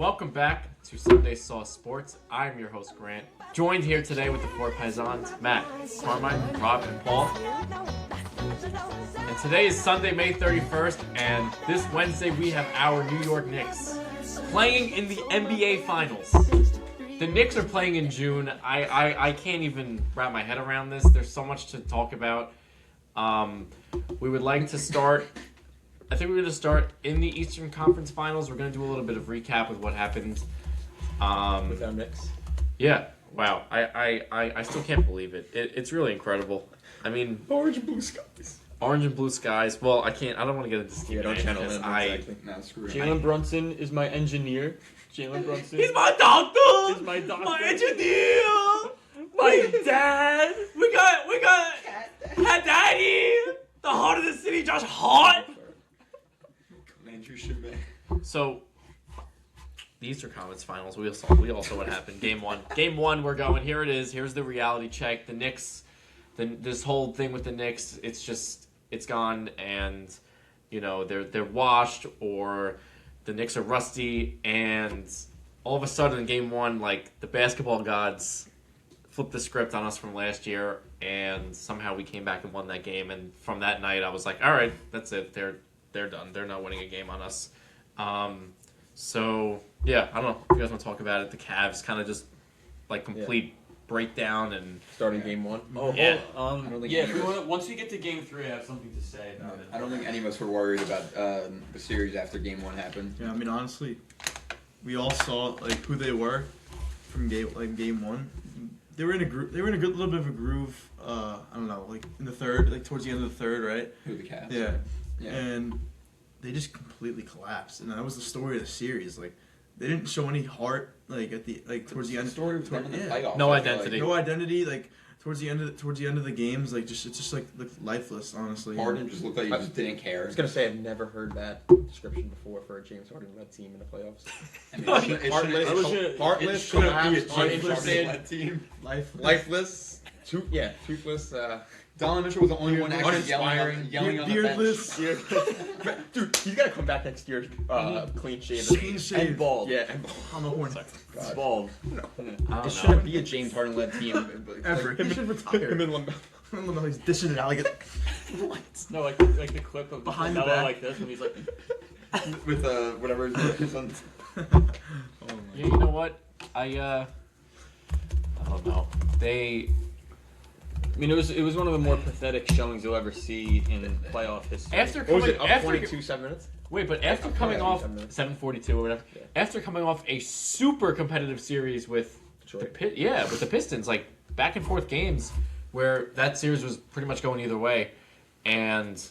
Welcome back to Sunday Sauce Sports. I'm your host, Grant. Joined here today with the four Paisans, Matt, Carmine, Rob, and Paul. And today is Sunday, May 31st, and this Wednesday we have our New York Knicks playing in the NBA Finals. The Knicks are playing in June. I can't even wrap my head around this. There's so much to talk about. We would like to start... I think we're going to start in the Eastern Conference Finals. We're going to do a little bit of recap with what happened. With our Knicks. Yeah. Wow. I still can't believe it. It's really incredible. I mean... Orange and blue skies. Orange and blue skies. Well, I don't want to get into Steve. Yeah, don't channel him. Exactly. No, screw it. Jalen Brunson is my engineer. Jalen Brunson. He's my doctor! He's my doctor. My engineer! My dad! We got Cat Daddy! The heart of the city, Josh Hart! So, the Eastern Conference Finals, we all saw what happened. Game one, we're going. Here it is. Here's the reality check. The Knicks, this whole thing with the Knicks, it's gone, and they're washed, or the Knicks are rusty, and all of a sudden in game one, like the basketball gods flipped the script on us from last year, and somehow we came back and won that game. And from that night, I was like, all right, that's it. They're done. They're not winning a game on us. So, yeah, I don't know if you guys want to talk about it. The Cavs kind of just, like, complete breakdown and... Starting game one? Oh, yeah. Once we get to game three, I have something to say about it. I don't think any of us were worried about the series after game one happened. Yeah, I mean, honestly, we all saw, like, who they were from game one. They were in a good little bit of a groove, I don't know, like, in the third, like, towards the end of the third, right? Who, the Cavs? Yeah. Yeah. And they just completely collapsed, and that was the story of the series. Like, they didn't show any heart, like towards the end. The story of them in the playoffs. No identity. No identity. Like towards the end of the games, like it's just like lifeless, honestly. Harden just looked like he just didn't care. I was going to say, I've never heard that description before for a James Harden-led team in the playoffs. I mean, Heartless, collapsed, team. Lifeless. Toothless. Donovan Mitchell was the only one actually yelling on the beardless. Dude, he's got to come back next year clean shaved. And bald. Yeah, and On the horn. He's bald. It shouldn't be a James Harden-led team. Ever. He should retire. him in one. He's dishing it out like No, like the clip of Behind the Melo back. like this when he's like... with whatever his on. Yeah, you know what? I don't know. I mean, it was one of the more pathetic showings you'll ever see in playoff history. After What was coming it, up after 22, 7 minutes? wait, but after coming off 7:42 or whatever, after coming off a super competitive series with Detroit. with the Pistons, like back and forth games where that series was pretty much going either way, and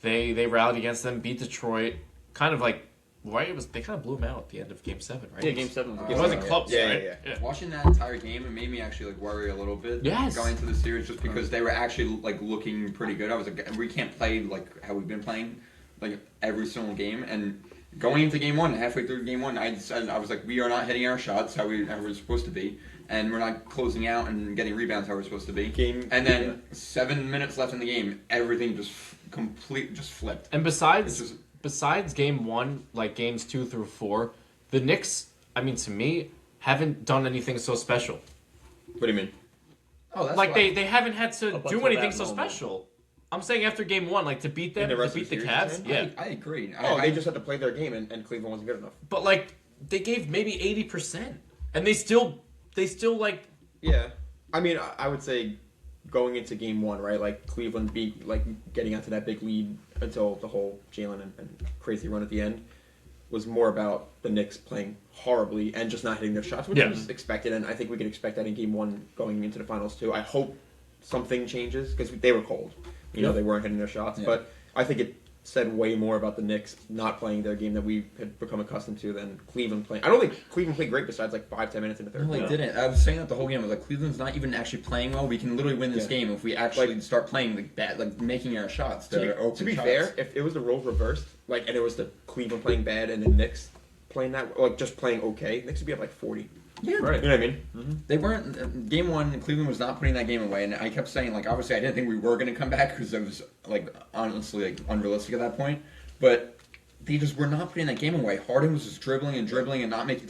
they rallied against them, beat Detroit, kind of like. Right, they kind of blew them out at the end of Game 7, right? Yeah, Game 7 was a It good wasn't one. close, Yeah, right? yeah. Watching that entire game, it made me actually worry a little bit. Yes. Going into the series, just because they were actually looking pretty good. I was like, we can't play like how we've been playing, like every single game. And going into game one, halfway through game one, I was like, we are not hitting our shots how we're supposed to be, and we're not closing out and getting rebounds how we're supposed to be. And then 7 minutes left in the game, everything just flipped. And besides game one, like games 2 through 4, the Knicks, I mean, to me, haven't done anything so special. What do you mean? Oh, that's Like, why. they haven't had to Up do until anything that so moment. special. I'm saying after game one, like, to beat them, In the to rest beat of the the Cavs, series, yeah. I agree. They just had to play their game, and Cleveland wasn't good enough. But, like, they gave maybe 80%. And they still, like... Yeah. I mean, I would say going into game one, right, like Cleveland getting onto that big lead until the whole Jalen and crazy run at the end was more about the Knicks playing horribly and just not hitting their shots, which was expected, and I think we can expect that in game one going into the finals too. I hope something changes, because they were cold. They weren't hitting their shots, but I think it said way more about the Knicks not playing their game that we had become accustomed to than Cleveland playing. I don't think Cleveland played great besides like 5-10 minutes in the third. No, they didn't. I was saying that the whole game. I was like, Cleveland's not even actually playing well. We can literally win this game if we actually start playing like bad, like making our shots. To be fair, if it was the roles reversed, like, and it was the Cleveland playing bad and the Knicks playing that, like just playing okay, Knicks would be up like 40. Yeah, Right. You know what I mean? Mm-hmm. They weren't. Game one, Cleveland was not putting that game away, and I kept saying, like, obviously, I didn't think we were going to come back because it was, like, honestly, like, unrealistic at that point. But they just were not putting that game away. Harden was just dribbling and not making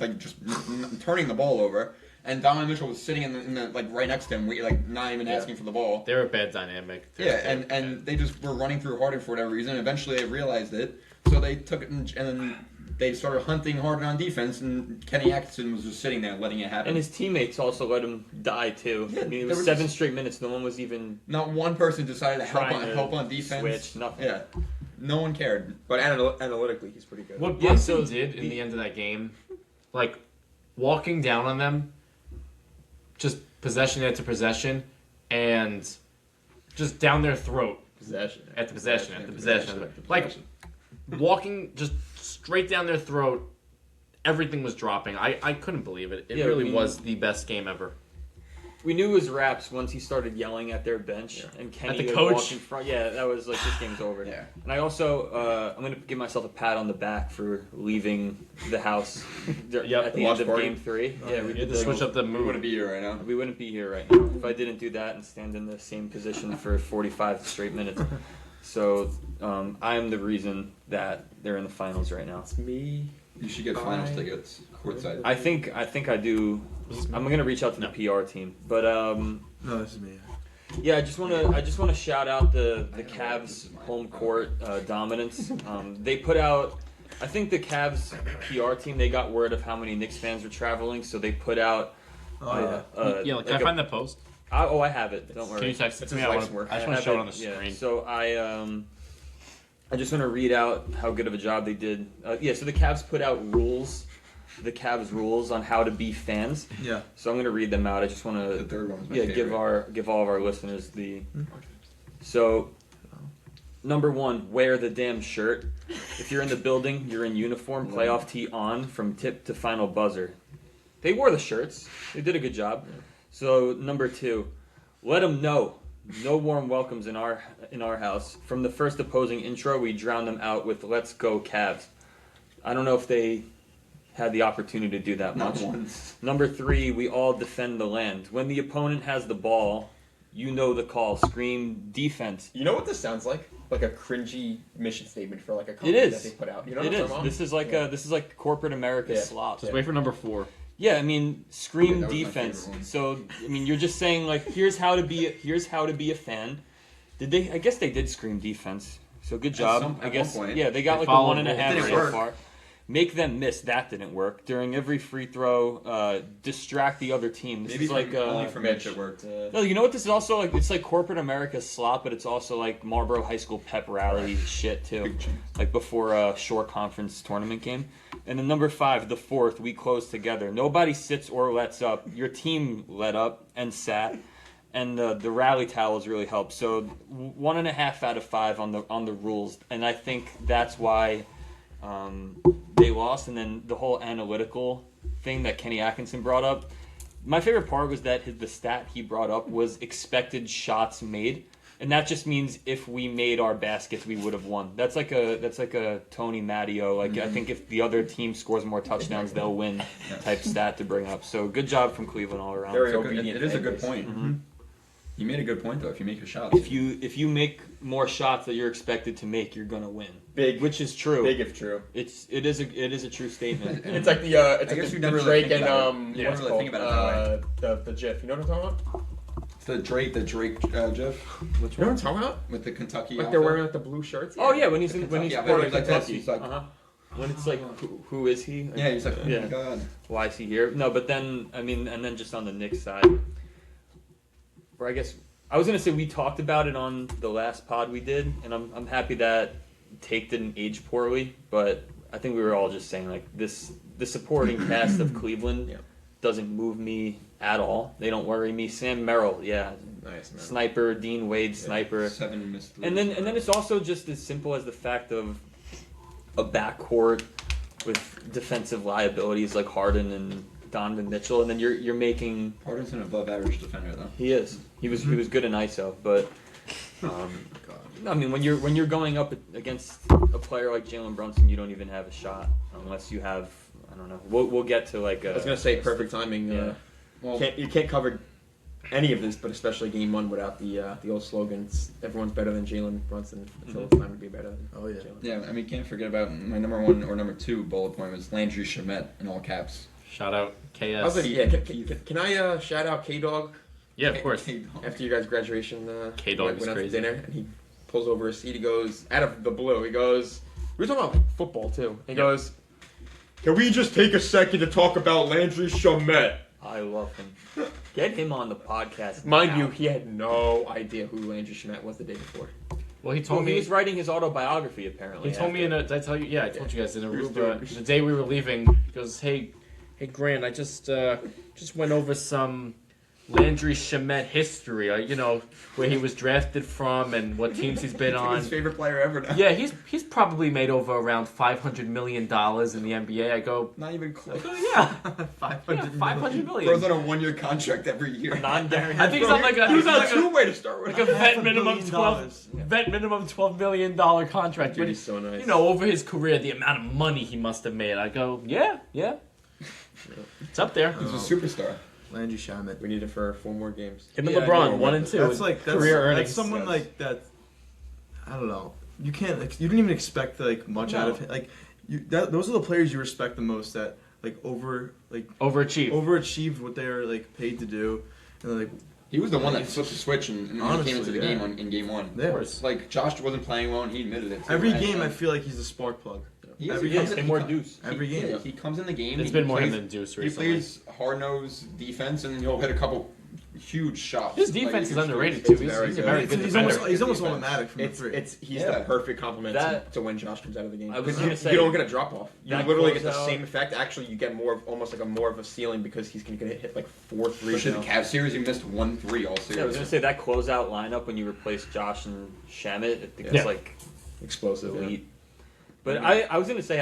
turning the ball over. And Donovan Mitchell was sitting in the like right next to him, not even asking for the ball. They were a bad dynamic. And they just were running through Harden for whatever reason. Eventually, they realized it, so they took it and then they started hunting Harden on defense. And Kenny Atkinson was just sitting there, letting it happen. And his teammates also let him die too. Yeah, I mean, it was 7 straight minutes. No one was even not one person decided to help on defense. Switch, nothing. Yeah, no one cared. But analytically, he's pretty good. What Brunson did in the end of that game, like walking down on them, just possession after possession, and just down their throat. Possession. Like walking just straight down their throat. Everything was dropping. I couldn't believe it. It really was the best game ever. We knew it was wraps once he started yelling at their bench and Kenny At the would coach. walk in front. Yeah, that was like this game's over. Yeah. And I also I'm gonna give myself a pat on the back for leaving the house at the end of party. Game 3. Yeah, we had to switch up the We mood. wouldn't be here right now. We wouldn't be here right now if I didn't do that and stand in the same position for 45 straight minutes. So I am the reason that they're in the finals right now. It's me. You should get finals tickets courtside. I think I do. I'm gonna reach out to the PR team, but No, this is me. yeah, I just want to shout out the Cavs home court dominance. They put out. I think the Cavs PR team, they got word of how many Knicks fans were traveling, so they put out. Oh Can I find that post? I have it. Don't worry. Can you text it to It's me? his I life's work. just I want to have show it on the yeah. screen. So I just want to read out how good of a job they did. So the Cavs put out the Cavs rules on how to be fans. Yeah. So I'm going to read them out. I just want The to third one was my give all of our listeners the. So, number 1, wear the damn shirt. If you're in the building, you're in uniform. Playoff tee on from tip to final buzzer. They wore the shirts. They did a good job. So number 2, let them know. No warm welcomes in our house. From the first opposing intro, we drowned them out with "Let's go Cavs." I don't know if they had the opportunity to do that Not much. once. Number 3, we all defend the land. When the opponent has the ball, you know the call. Scream defense. You know what this sounds like? Like a cringy mission statement for like a company is. that they put out. You know It what I'm is. talking This is like this is like corporate America Yeah. slop. Just wait for number 4. Yeah, I mean, scream Yeah, that was my defense. favorite one. So, I mean, you're just saying like, here's how to be a fan. Did they? I guess they did scream defense. So good job. At I guess. one point. Yeah, they got They like a followed 1.5 it. Didn't so work. far. Make them miss. That didn't work. During every free throw, distract the other team. This Maybe is like only for Mitch Mitch. it worked. no, you know what this is also like? It's like corporate America slop, but it's also like Marlboro High School pep rally shit too. Big chance. Like before a shore conference tournament game. And then number 5, the 4th, we close together. Nobody sits or lets up. Your team let up and sat, and the rally towels really helped. So 1.5 out of 5 on the rules, and I think that's why they lost. And then the whole analytical thing that Kenny Atkinson brought up. My favorite part was that the stat he brought up was expected shots made. And that just means if we made our baskets, we would have won. That's like a Tony Matteo. Like I think if the other team scores more touchdowns, they'll win type stat to bring up. So good job from Cleveland all around. Very It's a good- obedient it is a fan good base. point. You made a good point though. If you make your shots, If you make more shots that you're expected to make, you're gonna win. Big, Which is true. big if true. It is a true statement. It's like the I like guess the you never really Drake think and about it. what's You it never really called? think about it the GIF. You know what I'm talking about? the Drake GIF Which You know what I'm talking about? with the Kentucky. Like they're outfit. wearing like the blue shirts. Oh yeah, when he's Yeah, part but of he's like this, Kentucky. he's like- When it's like who is he? Yeah, he's like, oh Yeah. my god. Why is he here? No, but then I mean, and then just on the Knicks side, or I guess I was gonna say we talked about it on the last pod we did, and I'm happy that Take didn't age poorly, but I think we were all just saying like the supporting cast of Cleveland Yeah. doesn't move me at all. They don't worry me. Sam Merrill, yeah, Nice man. sniper. Dean Wade, sniper. 7 missed threes. And then it's also just as simple as the fact of a backcourt with defensive liabilities like Harden and Donovan Mitchell, and then you're making. Harden's an above average defender though. He is. He was good in ISO, but I mean when you're going up against a player like Jalen Brunson, you don't even have a shot unless you have. I don't know. We'll get to like. I was gonna say perfect timing. Yeah. Well, You can't cover any of this, but especially Game 1 without the old slogans. Everyone's better than Jalen Brunson. Until it's time to be better than Jalen. Yeah, I mean, can't forget about my number 1 or number 2 bullet point was Landry Shamet in all caps. Shout out KS. I was like, yeah, can I shout out K-Dog? Yeah, of course. After you guys' graduation, K-Dog was went out to crazy. dinner, and he pulls over his seat. He goes, out of the blue, he goes, we were talking about football, too. He goes, can we just take a second to talk about Landry Shamet? I love him. Get him on the podcast. Mind now. you, he had no idea who Landry Shamet was the day before. Well, he Well, told he me. was writing his autobiography, apparently. He told me after. did I tell you? Yeah, I told you guys in He was Aruba doing- the day we were leaving. He goes, "Hey, Grant, I just went over some Landry Shamet history. Where he was drafted from and what teams he's been on. His favorite player ever now. Yeah, he's probably made over around $500 million in the NBA." I go, Not even close. "Yeah, 500 $500 Bro's million." on a 1-year contract every year. Non-guaranteed. I think he's on like He was on a a two-way to start with. like a vet $500 minimum million. $12 million contract. Dude, But he's so nice. over his career, the amount of money he must have made. I go, yeah, it's up there. He's a superstar. Landry Shamet. We need it for 4 more games. Him and Yeah, I LeBron, know, 1 and 2. That's career earnings. That's someone Yes. like that. I don't know. You can't. You don't even expect like much out of him. Like those are the players you respect the most. That Overachieve. overachieved what they're like paid to do, and like He was the one that flipped the switch and came Honestly, into the yeah. game in Game 1. yeah. Like, Josh wasn't playing well, and he admitted it. Too. Every And- game, I and feel like he's a spark plug. he is, every he comes game. in- Say more he Deuce. Every he- game. yeah, he comes in the game. It's he been more plays, him than Deuce He recently. plays hard-nosed defense, and he'll hit a couple huge shots. His Like, defense is huge underrated threes. too. He's, very he's a good. very good He's defender. almost Defense. automatic from the three. He's Yeah. the perfect complement That- to when Josh comes out of the game. I was Because gonna say, you don't get a drop off. You that literally get the closeout- same effect. Actually, you get more of almost like more of a ceiling because he's going to hit like 4 threes. Especially the now. Cavs series, he missed 1 3 all series. Yeah, I was gonna say that closeout lineup when you replace Josh and Shamet, I think Yeah. it's like Explosive. Yeah. elite. But I was gonna say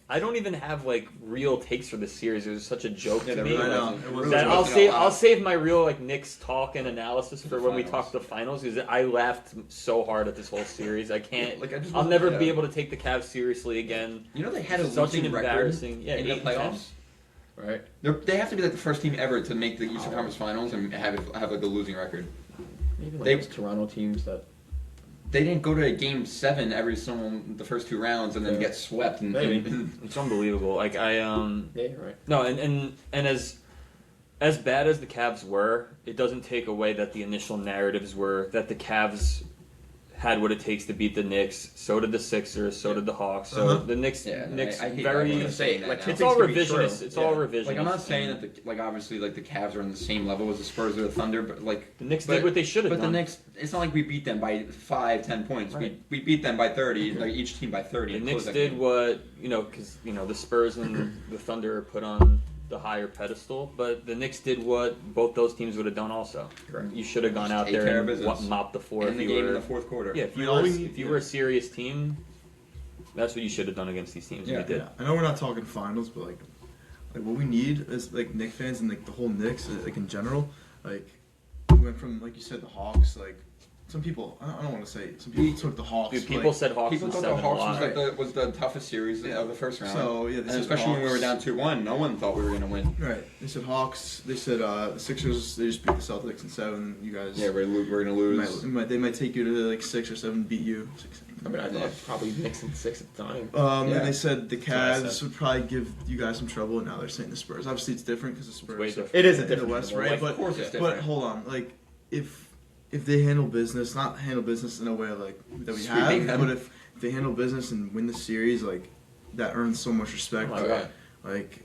I don't even have like real takes for this series. It was such a joke Yeah, to that me. really I know. wasn't- It really was- That wasn't I'll out save my real like Knicks talk and analysis for when we finals. talk the finals because I laughed so hard at this whole series. I can't. Like, I just I'll wasn't- never be yeah. able to take the Cavs seriously again. You know they had a Such an losing record embarrassing. Yeah, in the 8 and 10. playoffs. Right. They have to be like the first team ever to make the Eastern Conference Finals and have like a losing record. Even like They- those Toronto teams that. They didn't go to Game 7 every single the first 2 rounds and then Yeah. get swept. And, Maybe. It's unbelievable. Like I Yeah, you're right. No, and as bad as the Cavs were, it doesn't take away that the initial narratives were that the Cavs had what it takes to beat the Knicks. So did the Sixers. So did the Hawks. So Uh-huh. the Knicks, Yeah, no, Knicks I hate very. that. I was gonna say, that like, now. two It's all things can be revisionist. true. It's all Yeah. revisionist. Like I'm not saying that obviously like the Cavs are on the same level as the Spurs or the Thunder, but like the Knicks but- did what they should have But done. the Knicks, it's not like we beat them by 5-10 points. Right. We beat them by 30, like each team by 30. The and Knicks closed that did game. what because the Spurs and the Thunder are put on the higher pedestal, but the Knicks did what both those teams would have done. Also, Correct. you should have gone Just out take there care of and business. mop the floor in if the you game were. in the fourth quarter. Yeah, if you I mean, all were we need- if you were a serious team, that's what you should have done against these teams. Yeah. and you did. Yeah, I know we're not talking finals, but like what we need is like Knicks fans and like the whole Knicks, like in general, like we went from like you said the Hawks, like some people I don't want to say some people took the Hawks. Dude, but, people like, said Hawks People in thought 7 the Hawks a lot. was the toughest series Yeah. of the first round. So yeah, and they said especially when we were Hawks. down 2-1, no one thought we were going to win. Right, they said Hawks. They said the Sixers. They just beat the Celtics in 7. You guys, Yeah, we're going to lose. they might take you to like 6 or 7, beat you. I mean, I thought probably Knicks in 6 at the time. Yeah. And they said the what I Cavs said. would probably give you guys some trouble, and now they're saying the Spurs. Obviously, it's different because the Spurs. way are different. It is a in the different West, level. right? Like, But of course it's but different. hold on, like if they handle business, not handle business in a way like that we Sweeping have, them. but if they handle business and win the series, like that earns so much respect. Oh my Oh, God. yeah. Like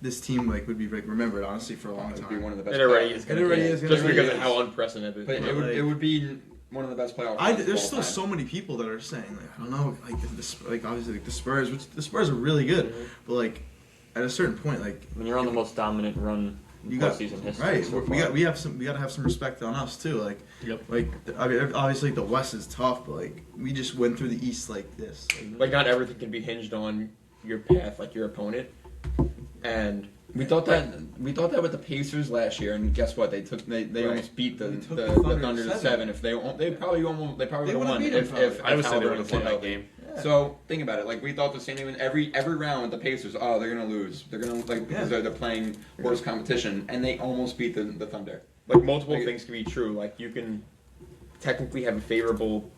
this team, like would be like remembered honestly for a long It would be time. one of the best. It already playoffs. is. It already is gonna Just be. because of how unprecedented. But it would Like- it would be one of the best playoff. I, runs of there's all still time. so many people that are saying like I don't know like obviously like the Spurs, which the Spurs are really good, Mm-hmm. but like at a certain point like When you're on the most dominant run in you got postseason history, right. so we far. got we gotta have some respect on us too. Like Yep. I mean obviously the West is tough, but like we just went through the East like this. Like not everything can be hinged on your path, like your opponent. And We thought that with the Pacers last year, and guess what? They Right. almost beat the They took the, the the Thunder Thunder to to 7. If they probably would They have would've won beat them if probably. I would say they Halliburton would have was won that healthy. game. So think about it. Like we thought the same thing with every round with the Pacers. Oh, they're gonna lose. They're gonna because they're playing worse competition, and they almost beat the Thunder. like multiple things can be true. Like you can technically have a favorable,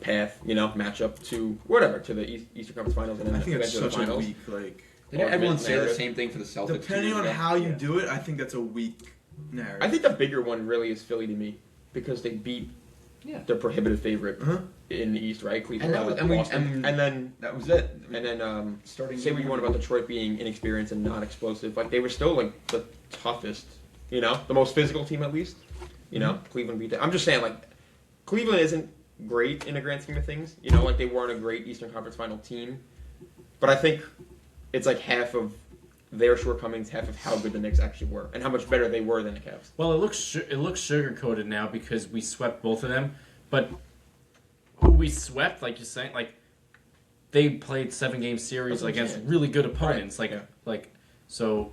path, matchup to whatever to the Eastern Conference Finals, and then I think it's eventually the such a finals. weak like. Didn't everyone say the narrative. same thing for the Celtics? Depending on how you do it, I think that's a weak narrative. I think the bigger one really is Philly to me because they beat the prohibitive favorite in the East, right? Cleveland, and then that was it. And then Starting say what you want about Detroit being inexperienced and not explosive, like they were still like the toughest, the most physical team at least. Cleveland beat them. I'm just saying, like Cleveland isn't great in the grand scheme of things. Like they weren't a great Eastern Conference Final team, but I think it's like half of their shortcomings, half of how good the Knicks actually were, and how much better they were than the Cavs. Well, it looks sugar coated now because we swept both of them, but who we swept, like you're saying, like they played 7-game series against really good opponents, so.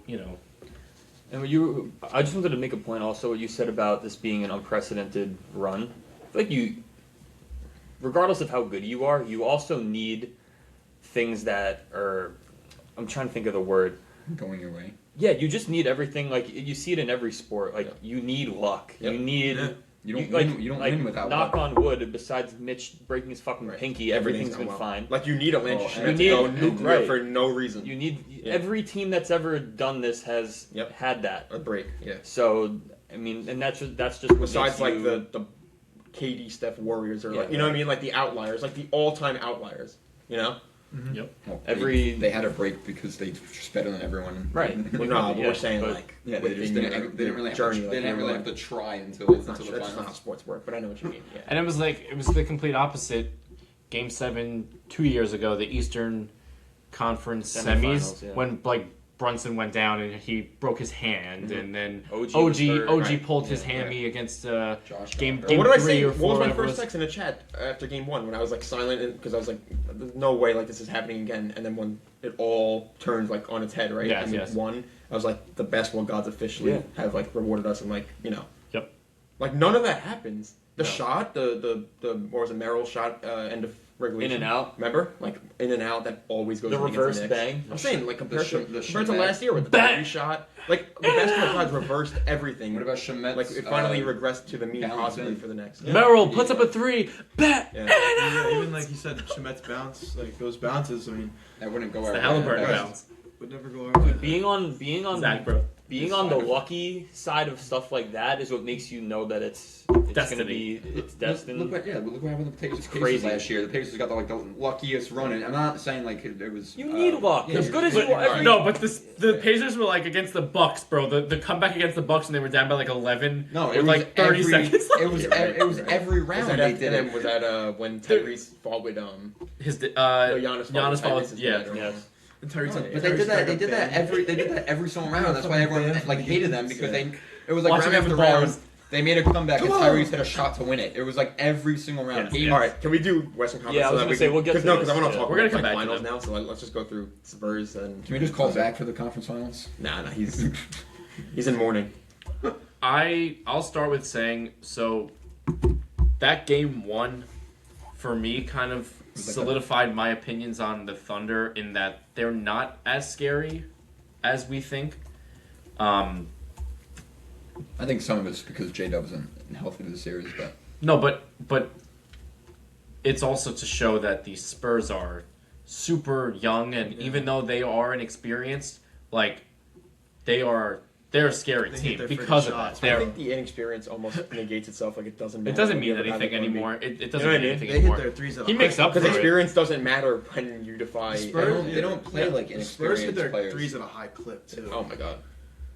And I just wanted to make a point also what you said about this being an unprecedented run. I feel like regardless of how good you are, you also need things that are, I'm trying to think of the word. Going your way. Yeah, you just need everything. Like you see it in every sport. Like you need luck. Yep. You need. Yeah. You don't win without knock luck. on wood. Besides Mitch breaking his fucking pinky, everything's been fine. Like you need a Lance You Schmidt to need- go nuclear right. for no reason. You need every team that's ever done this has had that. A break, yeah. So I mean, and that's just what Besides, makes like you, the KD Steph Warriors or like Yeah, what I mean, like the outliers, like the all-time outliers. Yep. Well, Every- they had a break because they were just better than everyone. Right. Well, no, but we're saying but- like Yeah, they within didn't your really journey. have to, they didn't really have to try until It's not, the that's not how finals. sports work, but I know what you mean. Yeah. And it was the complete opposite. Game 7 2 years ago, the Eastern Conference Semifinals, semis, yeah. when Brunson went down and he broke his hand, and then OG OG, was hurt, right. pulled his Yeah, hammy against Josh game got hurt. What did I 3 say? or What 4. was my whatever it first text in the chat after game 1 when I was like silent because I was like, "There's no way like this is happening again." And then when it all turns like on its head, right? Yes, and yes. won. I was like, the basketball gods officially have like rewarded us, and like Yep. like none of that happens. The No. shot, the what was it, Merrill shot, end of regulation. In and out. Remember, like in and out, that always goes The in against reverse the Knicks. bang. I'm saying like compared to Shamet. last year with the Bang! Bobby shot, like the basketball gods reversed everything. What about Shamet's, Like it finally regressed to the mean bounce possibly in? for the next. Merrill puts up a 3. Bet. Yeah. Yeah, even like you said, Shemet's bounce, like those bounces. I mean, That wouldn't go It's the out. Halliburton Right. bounce. would never go our way. being on Zach, bro. being on the lucky side of stuff like that is what makes you know that it's going to Destiny. be destined. Look what happened to the Pacers crazy. last year. The Pacers got the luckiest run, and I'm not saying like it was. You need luck. yeah, As good as you But, are. no, but the Pacers were like against the Bucks, bro. The comeback against the Bucks and they were down by like 11. No, it with was like 30 seconds left. It was every round they did it. Was that when Tyrese fought with His Giannis followed. Tyrese is Yeah. dead, or- Yes. And Tyrese, But they did that. They did that every single round. That's why everyone like hated them because it was like Watching round them after for round. bars. They made a comeback and Come on. Tyrese hit a shot to win it. It was like every single round. Yes. Game- All right, can we do Western Conference? Yeah, I was so that gonna we say, can- we'll get to because this, I want to yeah. talk We're gonna about come back to finals them. now. So let's just go through Spurs and. Can we just call Zach for the conference finals? Nah, he's in mourning. I'll start with saying so that game 1 for me kind of solidified my opinions on the Thunder in that they're not as scary as we think. I think some of it's because J-Dub isn't healthy to the series, but No, but it's also to show that the Spurs are super young, and even though they are inexperienced, like they're a scary They hit team their because freaking of that. shots. I They're, think the inexperience almost negates itself. Like it doesn't matter. it doesn't when you mean have a guy anything like Wemby. anymore. It doesn't know what I mean mean? anything They anymore. hit their threes at He a makes high up Because for it. experience doesn't matter when you defy. they don't play like The Spurs hit inexperienced their players. threes at a high clip too. Oh my god.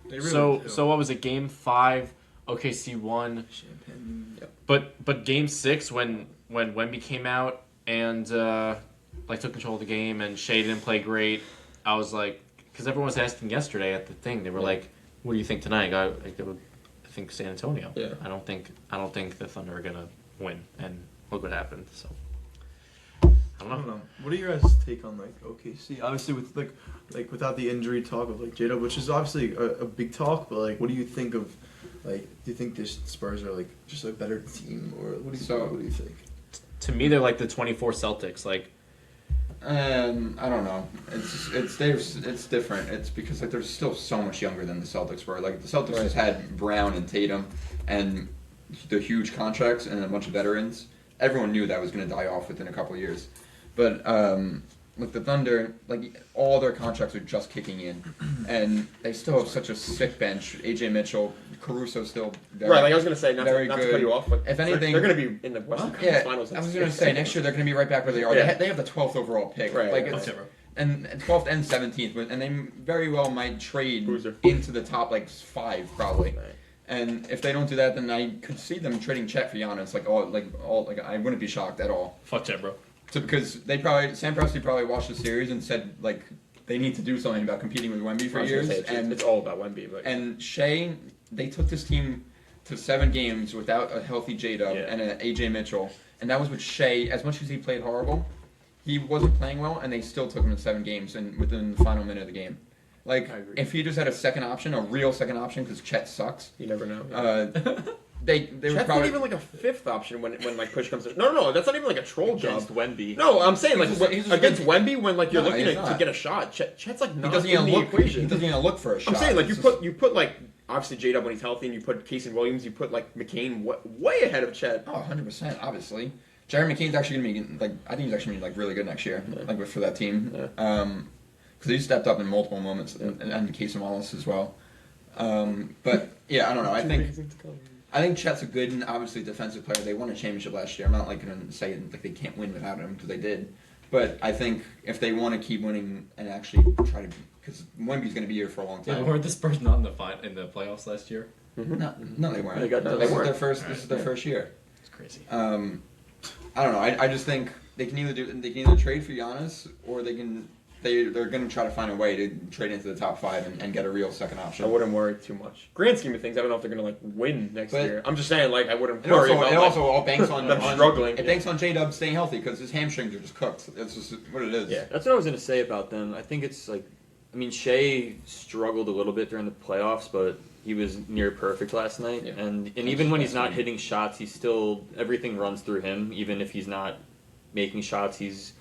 They really So do. what was it? Game 5, OKC won. Champagne. But game 6 when Wemby came out and took control of the game and Shea didn't play great, I was like, because everyone was asking yesterday at the thing, they were like, "What do you think tonight?" I think San Antonio. Yeah. I don't think the Thunder are gonna win, and look what happened. So I I don't don't know. know. What are your guys' take on like OKC? Obviously, with like without the injury talk of like J-Dub, which is obviously a big talk, but like, what do you think of like? Do you think the Spurs are like just a better team, or what do you think? To me, they're like the 24 Celtics. Like I don't know. It's different. It's because like they're still so much younger than the Celtics were. Like the Celtics just had Brown and Tatum and the huge contracts and a bunch of veterans. Everyone knew that was going to die off within a couple of years. But like the Thunder, like all their contracts are just kicking in, and they still have such a sick bench. AJ Mitchell, Caruso still very, Right, like I was gonna say, not very to good. cut you off, but If anything, they're gonna be in the Western Conference Finals. I was gonna say next year they're gonna be right back where they are. Yeah. They have the 12th overall pick, Right, like yeah. it's, and 12th and 17th, and they very well might trade Boozer. into the top like 5 probably. Right. And if they don't do that, then I could see them trading Chet for Giannis. Like I wouldn't be shocked at all. Fuck Chet, bro. Because Sam Presti probably watched the series and said like they need to do something about competing with Wemby for I was gonna years. say, And it's all about Wemby. But and Shea, they took this team to 7 games without a healthy J-Dub and an AJ Mitchell, and that was with Shea. As much as he played horrible, he wasn't playing well, and they still took him to 7 games and within the final minute of the game. Like I agree. if he just had a second option, a real second option, because Chet sucks. you never know. They were Chet's probably not even like a 5th option when like push comes to. No, that's not even like a troll Against job. Wemby. No, I'm saying like He's just- he's just against good. Wemby when like you're No, looking he's to not. get a shot. Chet's like he not doesn't in even the look. equation. He doesn't even look for a shot. I'm saying like It's you put like obviously J-Dub when he's healthy, and you put Casey Williams, you put like McCain way ahead of Chet. Oh, 100%, obviously. Jerry McCain's actually going to be, like, I think he's actually going to be, like, really good next year, like, for that team. Yeah. Because he stepped up in multiple moments, and Casey Wallace as well. But, yeah, I don't know. I think Chet's a good and obviously defensive player. They won a championship last year. I'm not, like, going to say, like, they can't win without him, because they did. But I think if they want to keep winning and actually try to, because Wemby's going to be here for a long Yeah, time. were the Spurs not in the playoffs last year? No, they weren't. They got this they is weren't. their first. All This right. is their first year. It's crazy. I don't know. I just think they can either trade for Giannis or they're going to try to find a way to trade into the top 5 and get a real second option. I wouldn't worry too much. Grand scheme of things, I don't know if they're gonna like win next But- year. I'm just saying like I wouldn't It worry also, about it like, also all banks on them struggling. It banks on J-Dub staying healthy because his hamstrings are just cooked. It's just what it is. Yeah. That's what I was going to say about them. I think it's like, I mean, Shea struggled a little bit during the playoffs, but he was near perfect last night. Yeah. And even when he's not hitting shots, he's still, everything runs through him. Even if he's not making shots, he's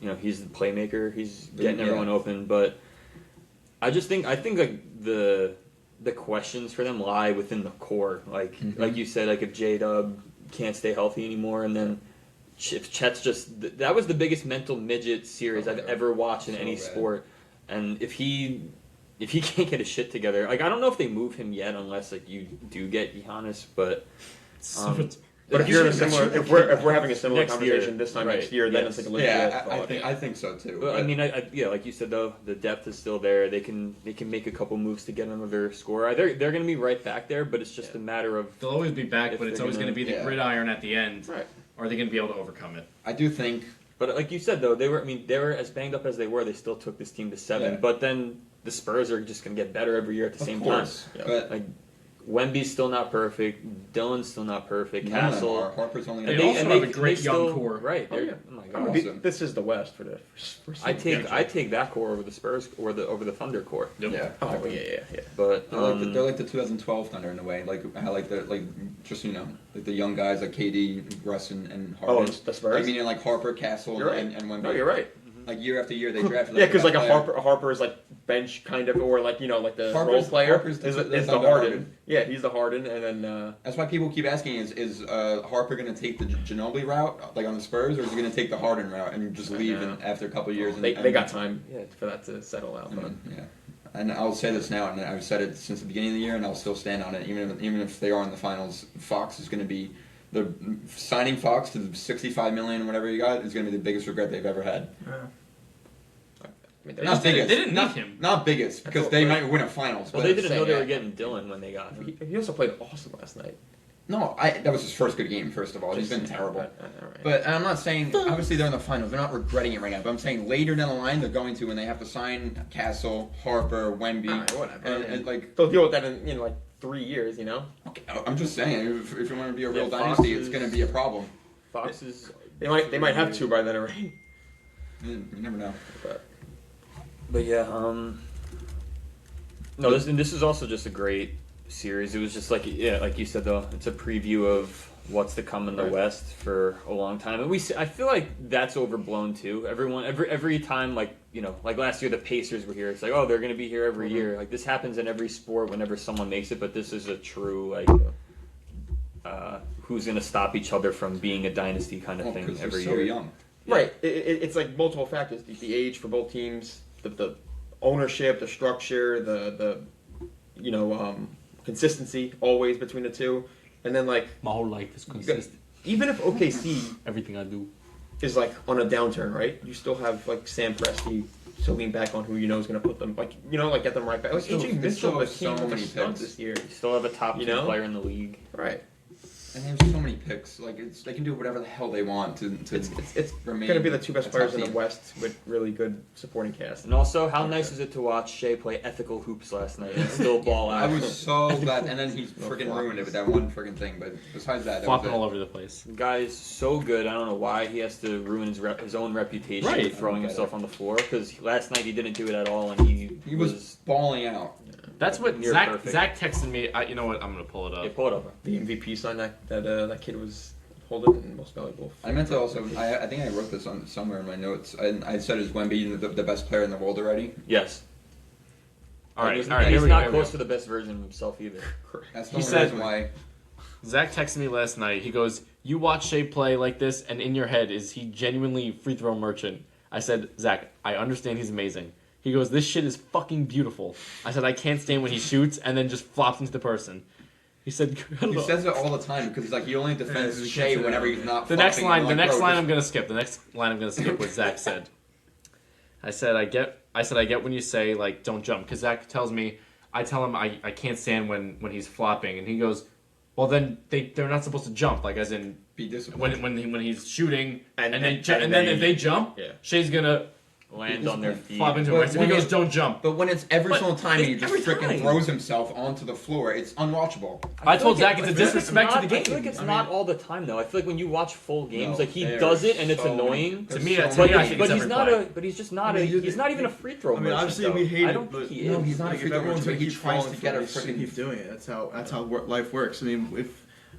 the playmaker. He's getting everyone open. But I think like the questions for them lie within the core. Like like you said, like if J-Dub can't stay healthy anymore, and then if Chet's just that was the biggest mental midget series I've ever watched in any bad. sport. And if he can't get his shit together, like I don't know if they move him yet, unless like you do get Giannis, but But if you're in a similar, if we're having a similar Next conversation year, this time right, next year, then yes. it's like a legit Yeah, thought. I think so too. well, I but- mean, like you said though, the depth is still there. They can make a couple moves to get another scorer. They're going to be right back there, but it's just a matter of They'll always be back, If but it's they're always going to gonna- be the yeah. gridiron at the end. Right. Or are they going to be able to overcome it? I do think But like you said though, they were as banged up as they were. They still took this team to 7. Yeah. But then the Spurs are just going to get better every year at the of same course, time. but Like Wemby's still not perfect. Dylan's still not perfect. none of them Castle. are. Harper's only They gonna also have a great young still, core. Right. Oh, they're- yeah. Oh my I god. mean, Awesome. this is the West for the. I take that core over the Spurs or over the Thunder core. Yep. Yeah. Oh well, yeah. But They're like the 2012 Thunder in a way. Like how like just like the young guys like KD, Russ, and Harden. Oh, the Spurs. I mean, like Harper, Castle, You're right. and Wemby. No, you're right. Like year after year, they drafted. Yeah, because like the a best player. Harper is like bench kind of, or like like the role Harper's- player Harper's is the Thunder Harden. Harden. Yeah, he's the Harden, and then That's why people keep asking: Is Harper going to take the Ginobili route, like on the Spurs, or is he going to take the Harden route and just leave after a couple of years? they got time for that to settle out. But Yeah, and I'll say this now, and I've said it since the beginning of the year, and I'll still stand on it. Even if they are in the finals, Fox is going to be signing Fox to the $65 million, whatever he got, is going to be the biggest regret they've ever had. I mean, Not They biggest. didn't need not, him. Not biggest, because That's they what- might win a finals. well, but they didn't know they were yeah. getting Dylan when they got him. he also played awesome last night. No, that was his first good game. First of all, he's been terrible. All right. But I'm not saying obviously they're in the finals. They're not regretting it right now. But I'm saying later down the line they're going to when they have to sign Castle, Harper, Wemby, All right, whatever. and like. they'll deal with that in like 3 years. Okay, I'm just saying if you want to be a real Yeah, dynasty, Fox it's is- going to be a problem. Fox is. They might have 2 by then already. You never know. But yeah, no, this is also just a great series. It was just like you said though, it's a preview of what's to come in the West for a long time. And I feel like that's overblown too. Every time, like last year the Pacers were here. It's like, oh, they're going to be here every year. Like this happens in every sport whenever someone makes it. But this is a true who's going to stop each other from being a dynasty kind of thing every year. So young. Yeah. Right. It's like multiple factors: the age for both teams, the ownership, the structure, the consistency always between the two. And then, like, my whole life is consistent. Even if OKC everything I do is like on a downturn, right? You still have like Sam Presti to lean back on, who you know is going to put them, get them right back. Like AJ Mitchell have came so with many the studs picks this year. You still have a top 2 player in the league. Right. And they have so many picks. Like they can do whatever the hell they want to it's remain. Going to be the 2 best players in the team. West with really good supporting cast. And also, how nice is it to watch Shea play ethical hoops last night and still ball out? I was so glad, and then he freaking ruined it with that one freaking thing. But besides that, flopping all over the place. The guy is so good. I don't know why he has to ruin his own reputation with throwing himself on the floor. Because last night he didn't do it at all, and he was balling out. That's what near Zach perfect. Zach texted me. You know what? I'm gonna pull it up. Yeah, pull it up. The MVP sign that kid was holding in most valuable. I meant to also. I think I wrote this on somewhere in my notes. I said, "Is Wemby the best player in the world already?" Yes. All right. He's Here we not go. close to the best version of himself either. That's the He only said- reason why. Zach texted me last night. He goes, "You watch Shea play like this, and in your head, is he genuinely free throw merchant?" I said, "Zach, I understand he's amazing." He goes, "This shit is fucking beautiful." I said, "I can't stand when he shoots and then just flops into the person." He said, He says it all the time because he's like he only defends Yeah, Shea whenever he's not. The next flopping. line, I'm the like, next bro, line just- I'm gonna skip. The next line I'm gonna skip what Zach said. I said I get when you say like don't jump because Zach tells me I tell him I can't stand when he's flopping and he goes, well then they're not supposed to jump like as in be disciplined. when he's shooting and then then if they jump, yeah. Shay's gonna Land on their feet. flop into But it. So he when goes it- don't jump. But when it's every But single time and he it's just every freaking time. throws himself onto the floor, it's unwatchable. I told feel like Zach it's a I feel like disrespect to not- the game. I feel like it's not all the time though. I feel like when you watch full games, No, like he there does are it and it's so annoying. To me, There's to so me, I many. think But it's he's every not play. but he's just not I mean, he's not even a free throw. I mean, merchant, obviously though. we hate I it, don't but think he no, is. he's not a Like, free if throw everyone's merchant, gonna he keep tries falling to get a for it, freaking. keep doing it. That's how life works. I mean,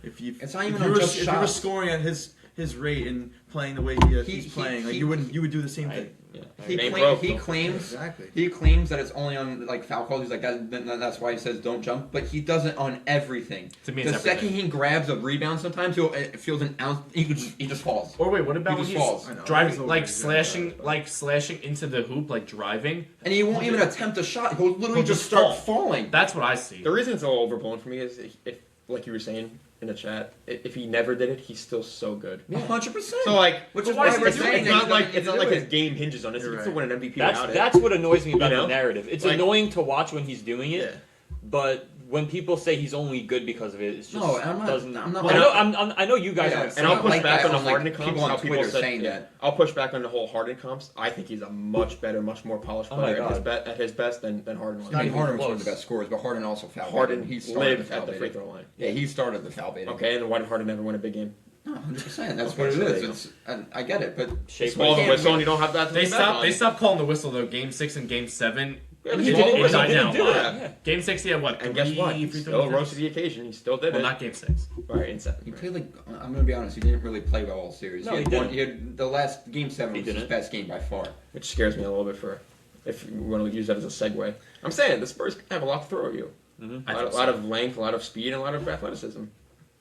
if you It's not even if you on were, just if you were shots. scoring at his you and playing the way he's playing, like you would do the same thing. Yeah. He, Name claim, broke, he though. claims Exactly. he claims that it's only on like foul calls. He's like that's why he says don't jump, but he does it on everything. To me, the it's second everything. he grabs a rebound, sometimes it feels an ounce. He just falls. Or wait, what about He when just he's falls. I know. driving, He's like over- slashing into the hoop, like driving? And he won't even attempt a shot. He'll literally He'll just just start fall. falling. That's what I see. The reason it's a little overblown for me is if like you were saying in the chat, if he never did it, he's still so good. 100%. So like, Which But is why why is we're he doing saying it? that it's not he like doesn't his do it. game hinges on this. He You're can still right. win an MVP without it. That's what annoys me about You know? the narrative. It's Like- annoying to watch when he's doing it, Yeah. but when people say he's only good because of it, it's just No, I'm not- doesn't. I'm not- I know you guys Yeah, aren't. And I'll not push like back that on the on, like, Harden comps. people on How people Twitter said, saying that. I'll push back on the whole Harden comps. I think he's a much better, much more polished Oh my player God. at his best than Harden was. I mean, Harden was one close. of the best scorers, but Harden also foul Harden baited. He started lived foul at the free baiting. throw line. Yeah, he started the foul baiting. Okay, and why did Harden never win a big game? No, 100%. That's Okay, what it so there is. you go. It's, I get it, but Shea Small plays- the whistle, and you don't have that. to They lean back on. stopped calling the whistle though. Game 6 and Game 7. Yeah, And he he didn't- didn't, he he died didn't down. do it. Yeah. Game 6, he had what? And guess what? He free throw still attempts? rose to the occasion. He still did Well, it. not Game 6. Right, in seven. he played like I'm gonna be honest. He didn't really play well all series. No, he, he had didn't. He had the last game 7 He was his didn't. best game by far. Which scares me a little bit for if you want to use that as a segue. I'm saying the Spurs have a lot to throw at you. Mhm. A lot of length, a lot of speed, and a lot of athleticism.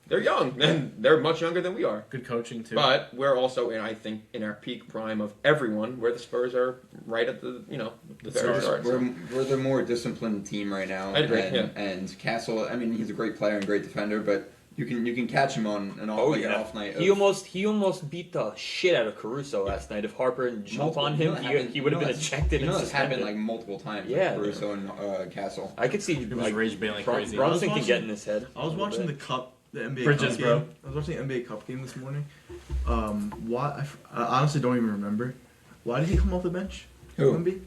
They're young, and they're much younger than we are. Good coaching too. But we're also, I think, in our peak prime of everyone, where the Spurs are right at the The very start. start. We're the more disciplined team right now. I agree, And, yeah. and Castle, I mean, he's a great player and great defender, but you can catch him on an off, an off night. He almost beat the shit out of Caruso last night. If Harper didn't jump on him, he would have been ejected and This happened suspended. like multiple times. Yeah. Like Caruso and Castle. I could see was like rage baiting like crazy. Brunson I was can get watching- in his head. I was a little watching bit. the NBA Bridges, Cup game. bro. I was watching the NBA Cup game this morning. I honestly don't even remember. Why did he come off the bench? Who? Wemby?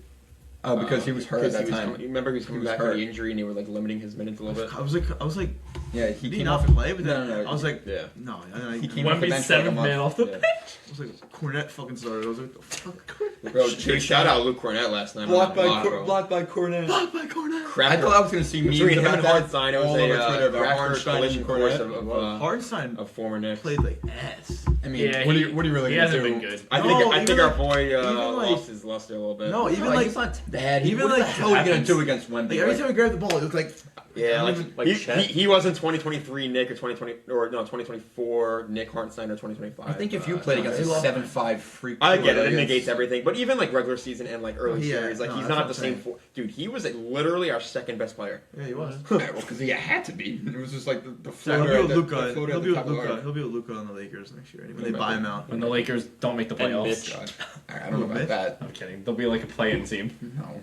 Because he was hurt at that time. You remember he was coming was back hurt. from the injury, and they were like limiting his minutes a little bit. I was like, Yeah, he Did he came not off. play? But then No, I was like, Yeah. no. And then He came off the Wemby's bench for like a seventh man month. off the Yeah. I was like, Cornette fucking started. I was like, what the fuck? Bro, shout out Luke Cornett last night. on that block, bro. by Cornet. Blocked by Cornette. Crap. I thought I was gonna see memes Between him about and that Hartenstein, it was all a over Twitter about raptor Hartenstein collision and course Cornet. Hartenstein of former Knicks. played like ass. I mean, Yeah, what are you really he gonna hasn't do? been good. I No, think even our like- boy even like- lost his luster a little bit. No, even No, like he's not bad. even What like- the hell are you gonna happens. do against Wemby? like every time he grabbed the ball, it was like yeah, Like he, Chet? he wasn't 2023 Nick or 2024 Nick Hartenstein or 2025. I think if you played against a he lost. 7'5" freak, I get it. It against- negates everything. But even like regular season and like early Yeah, series, like no, he's that's not what the I'm same. saying. Dude, he was like literally our second best player. yeah, he was. Yeah, well, because he had to be. It was just like the He'll floater. be at with the- Luka. the floater He'll at be the with top of the Luka. arc. He'll be with Luka on the Lakers next year. When they buy him out. When the Lakers don't make the playoffs. Mitch. God. I don't know about Mitch? that. I'm kidding. They'll be like a play-in team. No.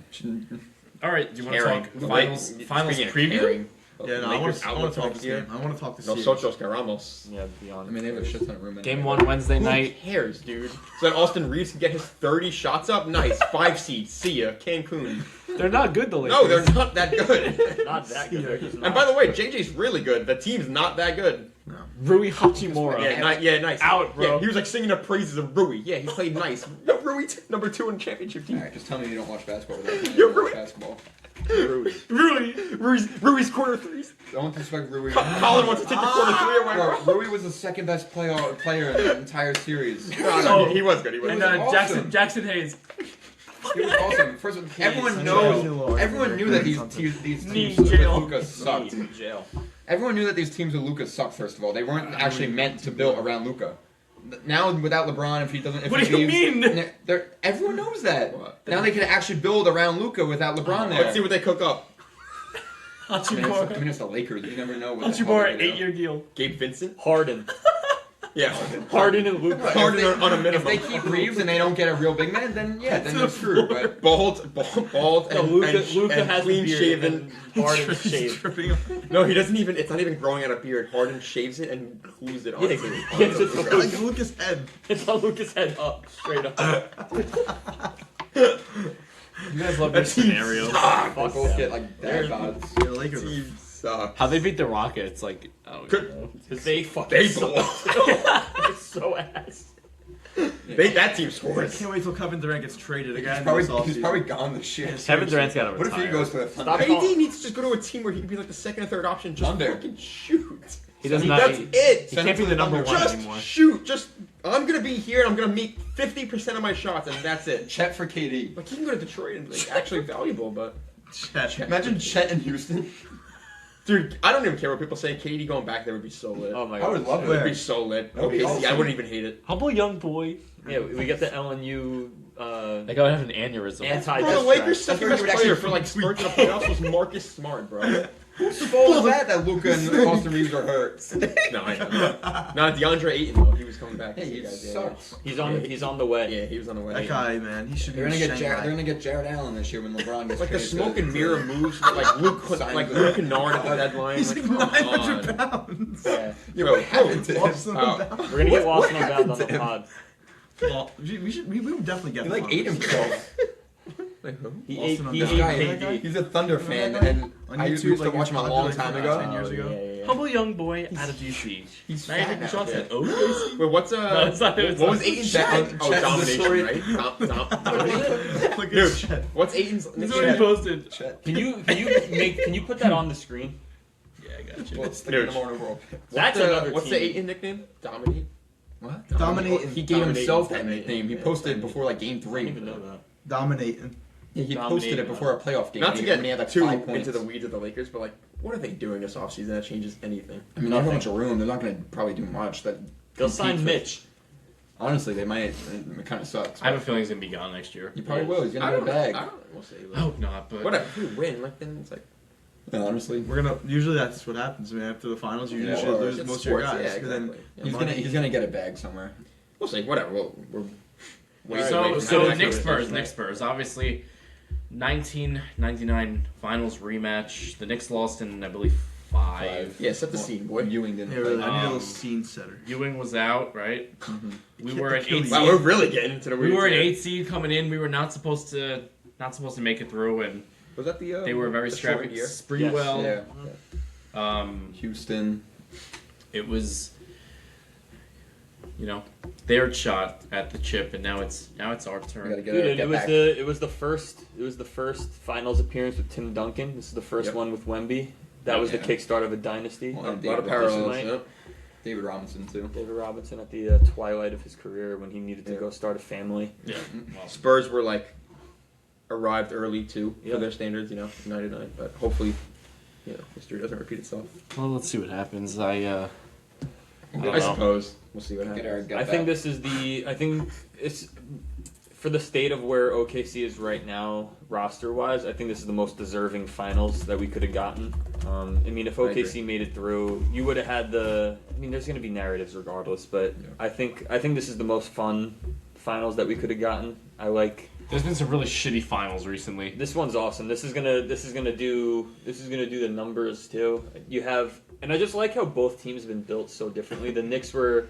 All right, do you want to Caring. talk finals Speaking of preview? caring, Yeah, no, I want Lakers to outlook talk next this game. I want to talk this No, series. Sochos que Ramos. Yeah, beyond. I mean, they have a shit ton of room in Game there. 1 Wednesday Who night. cares, dude? So that Austin Reeves can get his 30 shots up. Nice. 5 seed. See ya. Cancun. They're not good, the Lakers. No, they're not that good. Not that good. They're just And by the way, JJ's really good. The team's not that good. Rui Hachimura. Yeah, nice. Out, bro. Yeah, he was like singing the praises of Rui. Yeah, he played nice. No, Rui, number 2 in the championship team. Alright, just tell me you don't watch basketball without me. You're You watch ruined. basketball. Rui's corner threes. Don't disrespect Rui. Colin wants to take the corner 3 away. Bro, Rui was the second best player in the entire series. No, he was good. He was And good. awesome. Jackson Hayes. He was awesome. First of all, everyone Please, knows. jail. Everyone knew that these Knee teams with jail. Luka sucked. Jail. Everyone knew that these teams with Luka sucked. First of all, they weren't actually meant to build around Luka. Now without LeBron, if he doesn't, if What he do you leaves, mean? everyone knows that. What? Now they can actually build around Luka without LeBron there. Let's see what they cook up. I mean, Hachimura. it's the Lakers. You never know. What the hell Hachimura, they're gonna do. 8-year deal. Gabe Vincent. Harden. Yeah. Harden and Luka. Harden on a If minimum. they keep Reeves and they don't get a real big man, then yeah, then they're screwed. But Bald, No, and, Luka and has clean the beard shaven. and Harden shaved. No, he doesn't even. It's not even growing out a beard. Harden shaves it and glues it on. Yeah, gets it to Like Lucas head. It's on Luka's head up, straight up. You guys love this scenario. they Fuck both them. get like dad bods. Yeah, the Lakers. Team sucks. How they beat the Rockets? Like, I don't Good. know. They fucking They suck. blow. They're so ass. That team I scores. can't wait till Kevin Durant gets traded again. He's probably gone this year. Kevin Durant's got to What if he retire. goes for the Stop Thunder? AD needs to just go to a team where he can be like the second or third option. Just Thunder. fucking shoot. He does not. That's He it. Send can't him be to the number Thunder. one Just anymore. shoot. Just I'm gonna be here and I'm gonna make 50% of my shots and that's it. Chet for KD. Like he can go to Detroit and like actually valuable, but Imagine Chet in Houston. dude, I don't even care what people say. KD going back there would be so lit. Oh my I god. would love It it. would be so lit. That would be Okay, see, I awesome. wouldn't even hate it. Humble young boy. Yeah, we get the LNU Like I would have an aneurysm. anti Bro, the diss Lakers' track. second That's best where you player would for like actually Spurs in the playoffs was Marcus Smart, bro. Whose fault is that Luka and Austin Reeves are hurt? No, I know. Not DeAndre Ayton though. He was coming back. Hey, he Guys, yeah, sucks. He's on the way. Yeah, he was on the way. That guy, man, he should be They're in gonna get Shanghai. they're gonna get Jared Allen this year when LeBron gets Like the traded smoke to- and mirror moves, with, like Luke Kennard at the deadline. He's like, like come 900 on. pounds. Yeah. Yeah, what happened to him? Lost him Oh. down. We're gonna get What Wasson Bound happened on to the him? pod. Well, we would definitely get He him like on ate this. himself. Like who? He Wasson ate on he down. ate This guy, KD. he's a Thunder fan, Remember that and On I used YouTube, to like, watch him a he's long popular time for ago. 10 years ago. Humble young boy out of DC. He's Now you fat taking now. shots yeah. at OKC? Wait, what's No, it's not- it's what was not. Aiton's Chet- oh, Chet's the domination, story. right? Domination. Look at Dude, Chet. what's Aiton's That's nickname? what he posted. Chet. Can you put that on the screen? Yeah, I got you. Well, it's the Dude. number one overall. That's What's another What's team. the Ayton nickname? Dominate. What? Dominate. He gave himself that Dominating. nickname. He posted it before like game I 3. didn't even know that. Dominating. Yeah, he Dominating. posted it before a playoff game. Not to get when he had like too 5 points. into the weeds of the Lakers, but like, what are they doing this offseason that changes anything? I mean, they have a bunch of room. They're not going to probably do much. That They'll compete sign for- Mitch. Honestly, they might. It kind of sucks. I have a feeling he's gonna be gone next year. He probably will. He's going to get a bag. I don't. We'll see. I hope not, but Whatever. If we win, like then it's like. Yeah, honestly, We're gonna. Usually that's what happens. I mean, after the finals, you Yeah, usually well, lose it's most of your sports, guys. yeah, And then exactly. Yeah. he's gonna get a bag somewhere. We'll see. Whatever. We're So Knicks Spurs. Obviously, 1999 Finals rematch. The Knicks lost in, I believe, 5. Yeah, set the scene, boy. Ewing didn't. yeah, play. really, I need a little Um, scene setter. Ewing was out, right? We were an 8 Wow, we're seed. really getting into the We weeds were an here. 8 seed coming in. We were not supposed to make it through, and Was that the? they were very the short scrappy. year? Sprewell. Yeah. Houston. It was, their shot at the chip, and now it's our turn. We gotta get, Dude, and get it was back. the first finals appearance with Tim Duncan. This is the first Yep. one with Wemby. That was the Yeah. kickstart of a dynasty. Well, A and lot of David parallels. Robinson, Yep. David Robinson too. David Robinson at the twilight of his career when he needed to Yeah. go start a family. Yeah. Well, Spurs were like arrived early too Yeah. for their standards, 99. But hopefully, history doesn't repeat itself. well, let's see what happens. I don't I know. suppose we'll see what Get happens. our I think this is I think it's for the state of where OKC is right now, roster wise. I think this is the most deserving finals that we could have gotten. I mean, if I OKC made it through, you would have had the. I mean, there's going to be narratives regardless, but Yeah. I think this is the most fun finals that we could have gotten. I like There's been some really shitty finals recently. this one's awesome. This is gonna do the numbers too. You have, and I just like how both teams have been built so differently. The Knicks were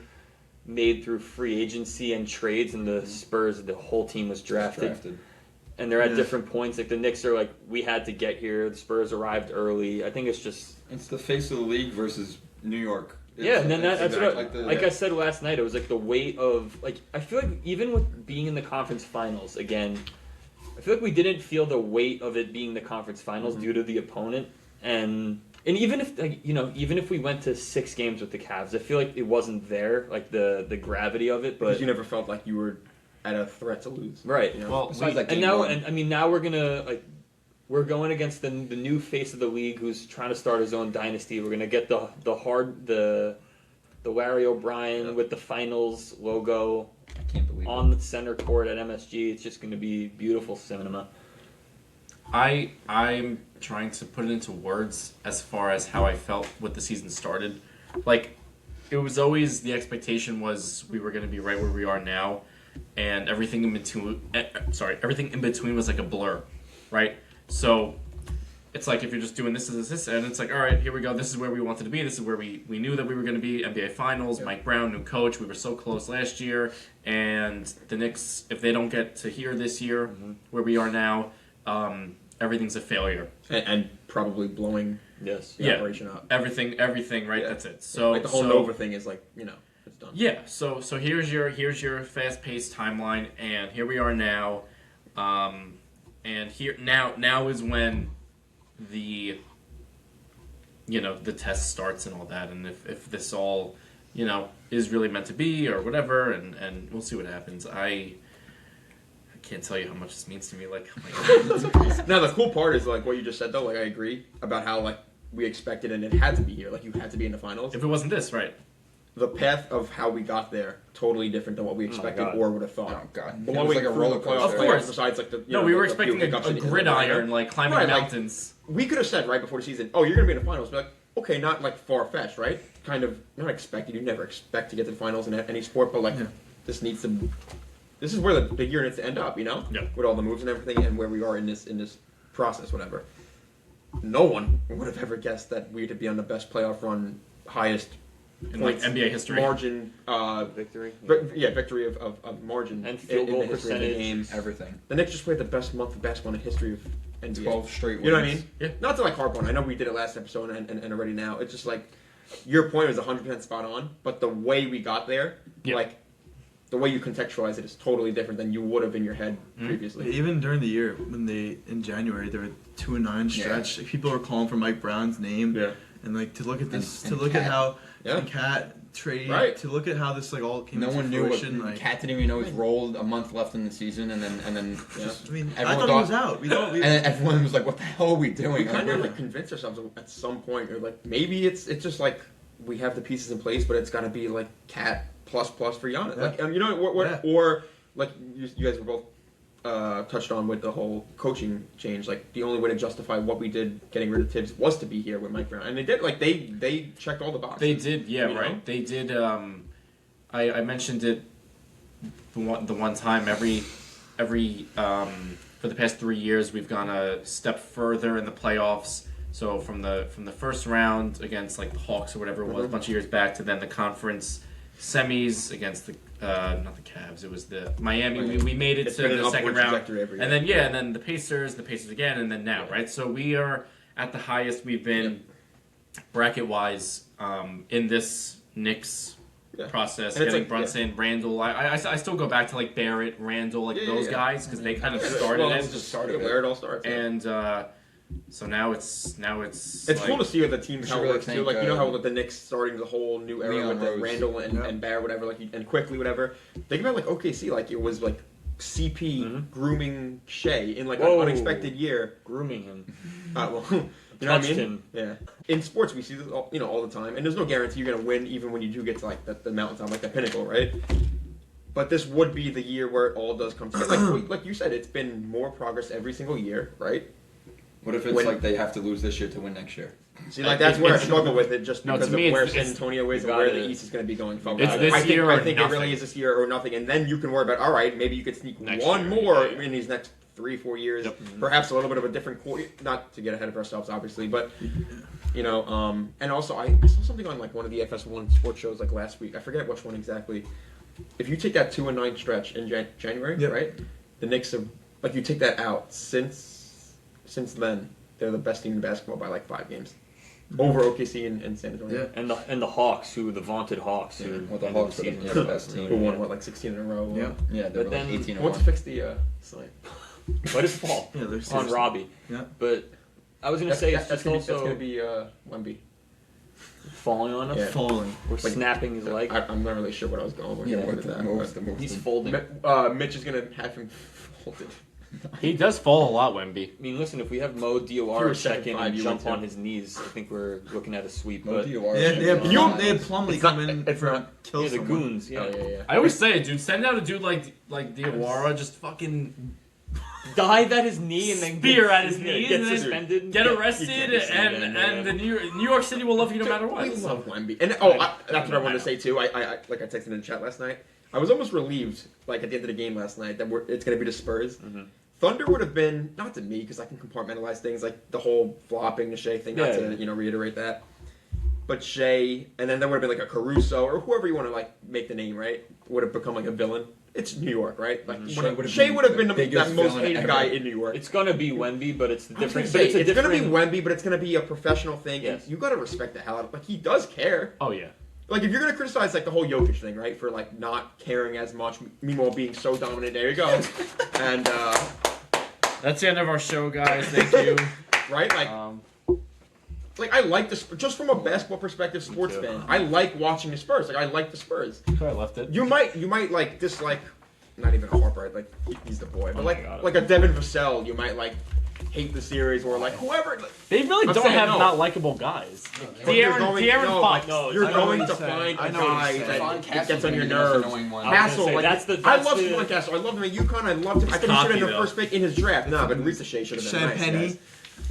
made through free agency and trades, and the Spurs, the whole team was drafted. And they're at Yeah. different points. Like the Knicks are like, we had to get here. The Spurs arrived early. I think it's just It's the face of the league versus New York. yeah. And then It's that's exactly what I said last night. It was like the weight of like I feel like even with being in the conference finals again, I feel like we didn't feel the weight of it being the conference finals due to the opponent and even if even if we went to 6 games with the Cavs, I feel like it wasn't there like the gravity of it. But Because you never felt like you were at a threat to lose. right. Well, Besides that And game now, one. and I mean, now we're gonna we're going against the new face of the league who's trying to start his own dynasty. We're gonna get the Larry O'Brien with the finals logo I can't believe on the center court at MSG. It's just gonna be beautiful cinema. I'm trying to put it into words as far as how I felt when the season started. Like, it was always the expectation was we were going to be right where we are now, and everything in between. Everything in between was like a blur, right? So it's like if you're just doing this, and it's like, all right, here we go. This is where we wanted to be. This is where we knew that we were going to be. NBA Finals, Yeah. Mike Brown, new coach. We were so close last year, and the Knicks, if they don't get to here this year, where we are now. Everything's a failure. And probably blowing Yes. the Yeah. operation up. Everything, right? Yeah. That's it. So Like the whole Nova thing is like, it's done. Yeah. So here's your fast-paced timeline, and here we are now, and here now is when the the test starts and all that, and if this all is really meant to be or whatever, and we'll see what happens. I can't tell you how much this means to me. Like, oh my God. Now the cool part is like what you just said though. Like I agree about how like we expected and it had to be here. Like you had to be in the finals. If it wasn't this, right? The path of how we got there totally different than what we expected God. or would have thought. Oh god, But it when was we like a grew roller the playoffs, coaster. Of course. Besides like the No, we were the few expecting hiccups a in the gridiron, like climbing Right, like- mountains. We could have said right before the season, "Oh, you're going to be in the finals." But like, okay, not like far fetched, right? Kind of not expected. You never expect to get to the finals in any sport, but like Yeah. this needs to. This is where the big year needs to end up, Yeah. with all the moves and everything, and where we are in this process, whatever. No one would have ever guessed that we'd be on the best playoff run, highest In like points, NBA history. margin, Victory. victory of margin And field in goal the history of the percentage. game. Everything. The Knicks just played the best month of basketball in the history of NBA. 12 straight wins. You know what I mean? Yeah. Not to like harp on. I know we did it last episode and already now. It's just like your point was 100% spot on, but the way we got there, Yeah. like the way you contextualize it is totally different than you would have in your head Mhm. previously. Even during the year when in January they were 2-9 stretch, like, people were calling for Mike Brown's name, Yeah. and like to look at this, And to look at Cat. how Yeah. and Cat trade, Right. to look at how this like all came No into one knew what fruition. Like, Cat didn't even know his role a month left in the season, and then Yeah. just, I mean, I everyone thought he was out. We thought we. and everyone was like, "What the hell are we doing?" We kind of Like, like convinced ourselves at some point, or like maybe it's just like we have the pieces in place, but it's got to be like Cat plus for Giannis. Yeah. Like you know what Yeah. or like you guys were both touched on with the whole coaching change. Like the only way to justify what we did getting rid of Tibbs was to be here with Mike Brown, and they did. Like they checked all the boxes. They did, yeah, You know? right. They did. I mentioned it the one time. Every for the past 3 years, we've gone a step further in the playoffs. So from the first round against like the Hawks or whatever it was, a bunch of years back, to then the conference semis against the not the Cavs, it was the Miami. We made it It's to been an the second upward round, trajectory every and year. then and then the Pacers again, and then now, right? So we are at the highest we've been bracket wise, in this Knicks process, And it's getting like, Brunson, Randall. I still go back to like Barrett, Randall, like those guys because they kind of Well, started it's it. just started where it all starts. And so now it's It's like, cool to see the team how it really works too. think, Like you know how the Knicks starting the whole new era Leon with the Rose. Randall and Barrett, whatever, like and quickly whatever. Think about like OKC, like it was like CP grooming Shea in like an Whoa. unexpected year. Grooming him. Well, you know what I Touched mean? him. Yeah. In sports, we see this all, all the time, and there's no guarantee you're gonna win, even when you do get to like the mountaintop, like the pinnacle, right? But this would be the year where it all does come together. Like you said, it's been more progress every single year, right? What if it's When- like they have to lose this year to win next year? See, like that's where I struggle with it, just No, to because me, of where it's- San Antonio is you and where gotta- the East is going to be going forward. It's this I think, year or I think it nothing. really is this year or nothing, and then you can worry about all right, maybe you could sneak Next one year, more yeah. in these next 3-4 years, Yep. perhaps a little bit of a different. Not to get ahead of ourselves, obviously, but and also I saw something on like one of the FS1 sports shows like last week. I forget which one exactly. If you take that 2-9 stretch in January, Yep. right? The Knicks have like you take that out since then they're the best team in basketball by like 5 games. Over OKC and San Antonio. Yeah. And the Hawks, who the vaunted Hawks, who Well, the ended Hawks are the season. best team. Who won what, like 16 in a row? Yeah. Yeah, they're But like then- 18 I and want to 1. fix the sign. Let it fall Yeah, they're on seriously- Robbie. Yeah. But I was gonna say it's that's just gonna also be Wemby. falling on him Yeah. Falling. or Like, snapping his leg. I'm not really sure what I was going with. Yeah, with that. the most. He's folding. Mitch is gonna have him folded. he does fall a lot, Wemby. I mean, listen, if we have Mo If you Diawara were check in 7'5", and you jump would on too. his knees, I think we're looking at a sweep. Mo But Diawara They had, should they had, be You- on Plumlee, they had finals. Plumlee It's come not- in it's for not- kill yeah, the someone. goons, yeah. Oh, yeah. I always say it, dude. Send out a dude like Diawara, just fucking Dive at his knee and then Spear at his knees get and then suspended. get you arrested, can't be seen and the New York City will love you no matter what. We So. love Wemby, and that's what I wanted to say too. I like I texted in the chat last night. I was almost relieved, like at the end of the game last night, that it's going to be the Spurs. Mhm. Thunder would have been not to me because I can compartmentalize things like the whole flopping the Shea thing. Not Yeah. to reiterate that, but Shea, and then there would have been like a Caruso or whoever you want to like make the name right would have become like a villain. It's New York, right? Like Shea would have been the that biggest most villain hated ever. guy in New York. It's gonna be Wemby, but it's the I was gonna different. say, But it's a gonna be different. Wemby, but it's gonna be a professional thing, Yes. and you gotta respect the hell out of. Like he does care. Oh yeah. Like if you're gonna criticize like the whole Jokic thing, right, for like not caring as much, meanwhile being so dominant. There you go. And That's the end of our show, guys. Thank you. right, like I like the just from a basketball perspective, sports too. fan. I like watching the Spurs. Like I like the Spurs. Sorry, I left it. You might like dislike, not even a Harper. Like he's the boy, but Oh my God. like a Devin Vassell, you might like hate the series or like whoever. Like, They really I'm don't saying have no. not likable guys. but you're De'Aaron no, Fox. no, you're I know going what to you're saying. find I a know what guy you're saying. that Castle's gets on your gonna be the most nerves. annoying one. I was gonna Castle, say, like, that's I love the- Steven Castle. I loved him at UConn. I loved him. I think he should cocky, have been the though. first pick in his draft. Nah, but Ricochet should have been nice. Champagne. Guys.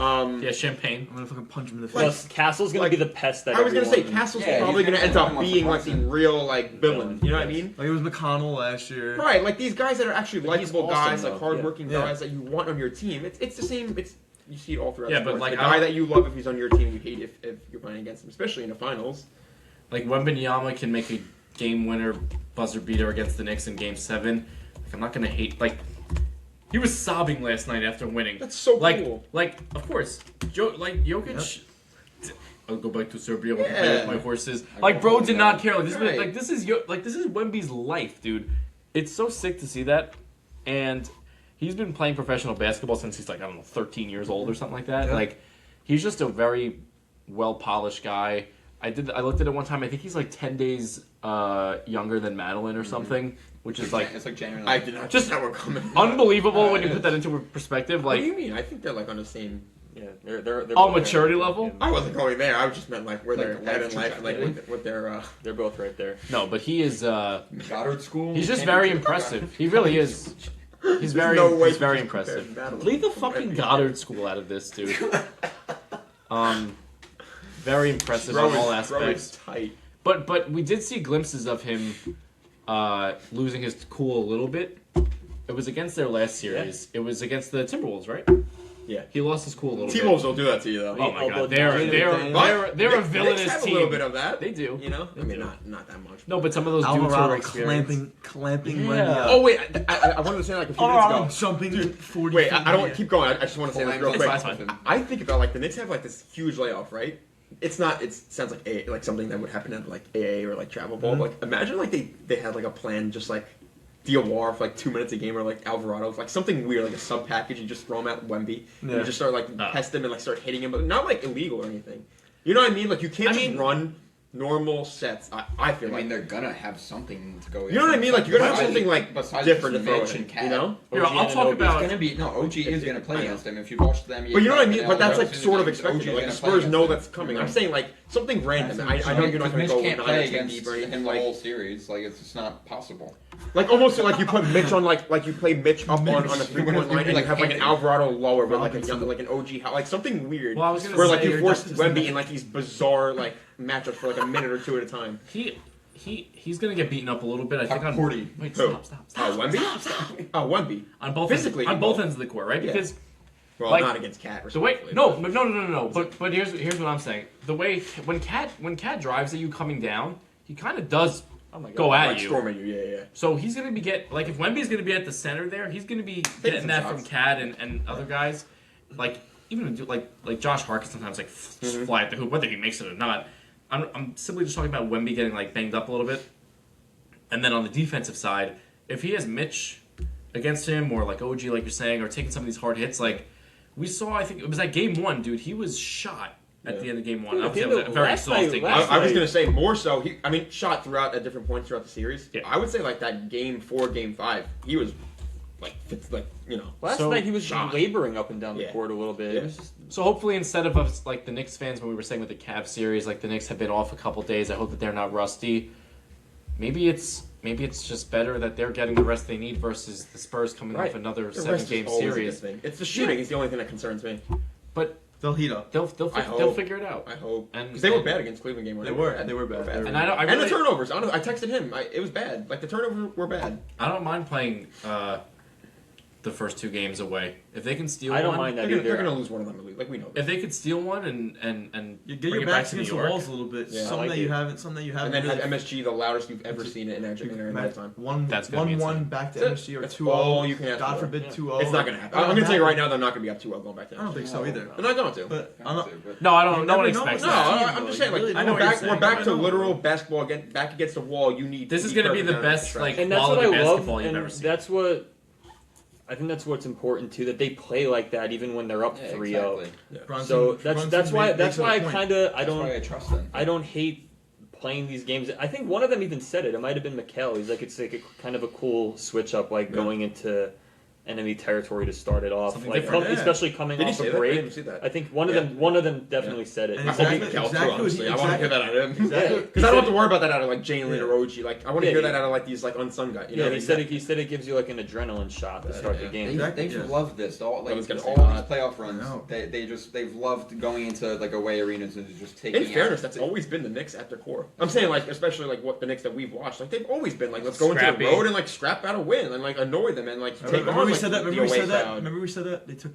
Yeah, Champagne. I'm gonna fucking punch him in the face. Plus, Castle's gonna like, be the pest that I was gonna say everyone- Castle's Yeah, probably he's gonna end gonna up come being off like the the real like villain. You know what I Yes. mean? Like it was McConnell last year. Right, like these guys that are actually But he's likable awesome, guys, like though. hardworking Yeah. guys that you want on your team. It's the same. It's you see it all throughout. Yeah, but, sports. like, the I guy don't- that you love if he's on your team, you hate if you're playing against him, especially in the finals. Like Wembanyama can make a game winner buzzer beater against the Knicks in Game 7. Like I'm not gonna hate. Like he was sobbing last night after winning. That's so like, cool. Like of course, Jokic. I'll go back to Serbia with my horses. Like bro did not care. Like this, Right. this is Wemby's life, dude. It's so sick to see that, and he's been playing professional basketball since he's like I don't know 13 years old or something like that. Yeah. Like he's just a very well polished guy. I looked at it one time. I think he's like 10 days younger than Madeline or something, which is like It's like January. I did not Just just that coming. unbelievable when you put that into perspective. What do Like you mean? I think they're like on the same. Yeah, they're Oh, both maturity right. level? I wasn't going there. I just meant like where they're Like, at in life life, and like trajectory. what their. They're both right there. no, but he is. Goddard School. He's just very impressive. He really is. He's very. no way He's very you can compare impressive. Madeline Leave the to fucking Wemby. Goddard school out of this, dude. Very impressive Bro on all is- bro is aspects. tight. But we did see glimpses of him losing his cool a little bit. It was against their last series. It was against the Timberwolves, right? Yeah. He lost his cool a little T-Wolves don't do that to you though. bit. Oh my Although god, they're But a Knicks villainous have team. a little bit of that. They do. You know, They I mean, do. not that much. No, but some of those dudes are Alvarado experienced. clamping Yeah. Wemby up. Oh wait, I wanted to say like a few Alvarado minutes ago. jumping 40 Wait, feet I don't in want the keep going. I just want to say this real It's quick. fine, it's fine. I think about like the Knicks have like this huge layoff, right? it's not. It sounds like something that would happen at like AA or like travel ball. Like imagine like they had like a plan just like Diawara for like 2 minutes a game or like Alvarado, like something weird, like a sub package. You just throw him at Wemby and you just start like test him and like start hitting him, but not like illegal or anything. You know what I mean? Like you can't just run normal sets. I feel like they're gonna have something to go. You know what I mean? Like you're gonna have something like besides different to throw Mitch at him, and Cat. you know? Here, I'll talk about. It's gonna be OG is gonna play against them if you watch them. But you know what I mean? But that's like sort of expected. Like the Spurs know that's coming. I'm saying like something random. I know you're not gonna Mitch go can't 9 play or 10 against deep or anything. him the Like whole series. Like it's just not possible. like almost like you put Mitch on like you play Mitch up on a 3-point line and you have like an Alvarado lower but like an OG like something weird. Well, I was gonna where say like you you're force just- Wemby in like these bizarre like matchups for like a minute or two at a time. He's gonna get beaten up a little bit. I think on 40. Wait, Who? stop. Wemby? Oh, Wemby. On both Physically, on he both will. ends of the court, right? Yeah. Because Well, like, not against Cat. the way respectfully, no. But here's what I'm saying. The way when Cat drives at you coming down, he kind of does go at like you. storm at you. Yeah. So he's gonna be like if Wemby's gonna be at the center there, he's gonna be getting some that shots. from Cat and other guys. Like even like Josh Hart can sometimes like just fly at the hoop, whether he makes it or not. I'm simply just talking about Wemby getting like banged up a little bit. And then on the defensive side, if he has Mitch against him or like OG, like you're saying, or taking some of these hard hits, like we saw, I think it was at game 1, dude. He was shot at the end of game 1. I would say it was a very exhausting game. I was gonna say more so. Shot throughout at different points throughout the series. Yeah. I would say like that game 4, game 5, he was like Last So, night he was shot. laboring up and down the Yeah. court a little bit. Yeah. It was just So hopefully instead of us like the Knicks fans when we were saying with the Cavs series, like the Knicks have been off a couple days. I hope that they're not rusty. Maybe it's just better that they're getting the rest they need versus the Spurs coming Right. off another The rest is 7-game always a good series. thing. It's the shooting is the only thing that concerns me. But They'll heat up. they'll I hope. they'll figure it out. I hope And- because they were and- bad against Cleveland game 1. They were bad. And I and really, the turnovers. I texted him. It was bad. Like the turnovers were bad. I don't mind playing the first 2 games away if they can steal I don't one. mind that They're either. gonna lose one of them. Like we know. If they could steal one and You get bring your it back backs to New against the York. walls a little bit. Yeah. Some I like that you it. haven't. Some that you haven't. And then really- have MSG the loudest you've ever seen it in their lifetime. That's gonna be 1-1 insane. back to That's MSG or that's 2-0. all you can ask God for. forbid Yeah. 2-0. It's not gonna happen. I'm gonna tell you right now, they're not gonna be up 2-0 going back to I don't think so either. They're not going to. But I'm not. No, I don't. You No one never know expects with No, that. team, I'm though. just saying. Like You really I know what we're you're back. saying. We're back I to know. literal basketball again. Back against the wall. You need. This to is be gonna be perfect the down best, stretch. like, And that's what quality I love, basketball you've ever and seen. that's what I think that's what's important too. That they play like that even when they're up 3-0. Exactly. Brunson- So that's Brunson why makes it a I point. kind of That's why I trust them. I don't hate playing these games. I think one of them even said it. It might have been Mikal. He's like, it's like a kind of a cool switch up, like going into enemy territory to start it off, Something like different. Yeah. especially coming Did he off say a that? I break. didn't see that. I think one of Yeah. them definitely said it. And I hope he exactly- Kel too, exactly what honestly. he- I want to hear exactly- that out of him. Exactly. Because I don't have to worry about that out of like Jalen Yeah. or OG. Like I want to Yeah, hear yeah. that out of like these like unsung guys. You Yeah, know, he said it gives you like an adrenaline shot to start the Yeah. game. Exactly. They've Yeah. loved this. All I was gonna say all that. these playoff runs. I know. They've loved going into like away arenas and just taking. In fairness, out- that's always been the Knicks at their core. I'm saying like especially like what the Knicks that we've watched. Like they've always been like let's go into Scrappy. the road and like scrap out a win and like annoy them and like take Remember on we like, said that. the Remember we away said that. crowd. Remember we said that they took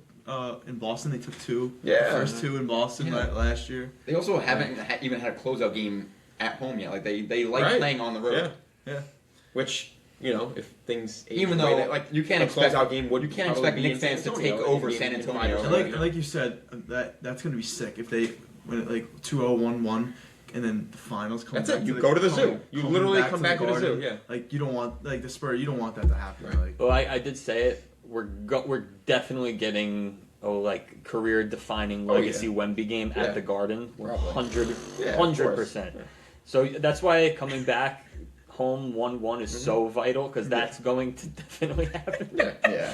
in Boston. They took 2. Yeah. The first 2 in Boston Yeah. last year. They also haven't even had a closeout game at home yet. Like they like Right. playing on the road. Yeah. Which if things age Even the way though that, like you can't a expect closeout game would you can't probably expect be Knicks in San fans to Antonio take over in San five Antonio. years. And like you said, that's gonna be sick if they when it, like 2-0, 1-1, and then the finals come. That's back it. to You the- go to the come- zoo. You coming literally come back to the Garden. zoo. Yeah. Like you don't want like the Spurs. You don't want that to happen. Right. Like Well, I did say it. We're definitely getting a like career defining Oh, legacy yeah. Wemby game Yeah. at the Garden. Probably. 100%. Yeah. So that's why coming back home 1-1 is so vital because that's going to definitely happen. Yeah.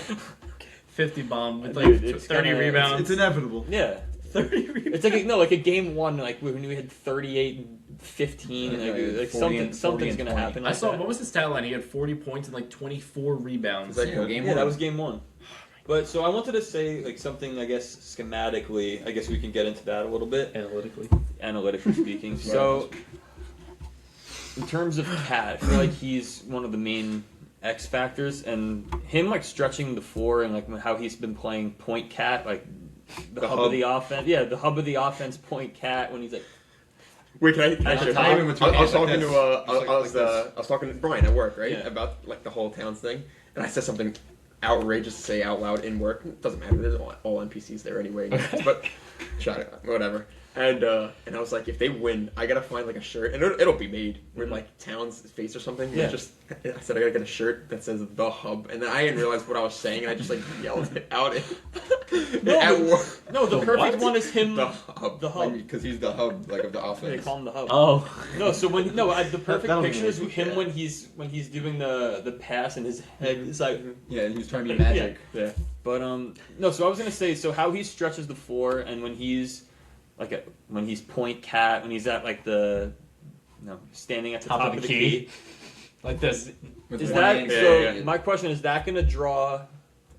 50 bomb with like Dude, it's 30 gonna- rebounds. it's inevitable. Yeah. 30 rebounds. It's like a game 1 like when we had 38 and 15 Yeah, like 40 and something's going to 20. happen. I like saw that. what was the stat line? He had 40 points and like 24 rebounds. Is that good? Game Yeah, one. that was game 1. But so I wanted to say like something I guess schematically. I guess we can get into that a little bit. Analytically speaking. So, in terms of Cat, I feel like he's one of the main X factors, and him like stretching the floor and like how he's been playing point Cat, like the hub of the offense. Yeah, the hub of the offense, point Cat when he's like. Wait, can I? At the I time, was like talking this. to Like I was talking to Brian at work, right? Yeah. About like the whole Towns thing, and I said something outrageous to say out loud in work. It doesn't matter. There's all NPCs there anyway. But shut it, whatever. And I was like, if they win, I gotta find like a shirt, and it'll be made with like Towns' face or something. Yeah. I said I gotta get a shirt that says the Hub, and then I didn't realize what I was saying, and I just like yelled it out at work. No, the perfect one is him. The Hub. The hub. Because he's the hub like of the They offense. call him the hub. Oh. No, so when the perfect That'll be picture is amazing. him when he's doing the pass and his head is like. Yeah, and he's trying to be magic. Yeah. But no, so I was gonna say how he stretches the floor and when he's when he's point cat when he's at like the standing at the top of the key. Like this. With Is one that hand. so? Yeah. My question is that gonna draw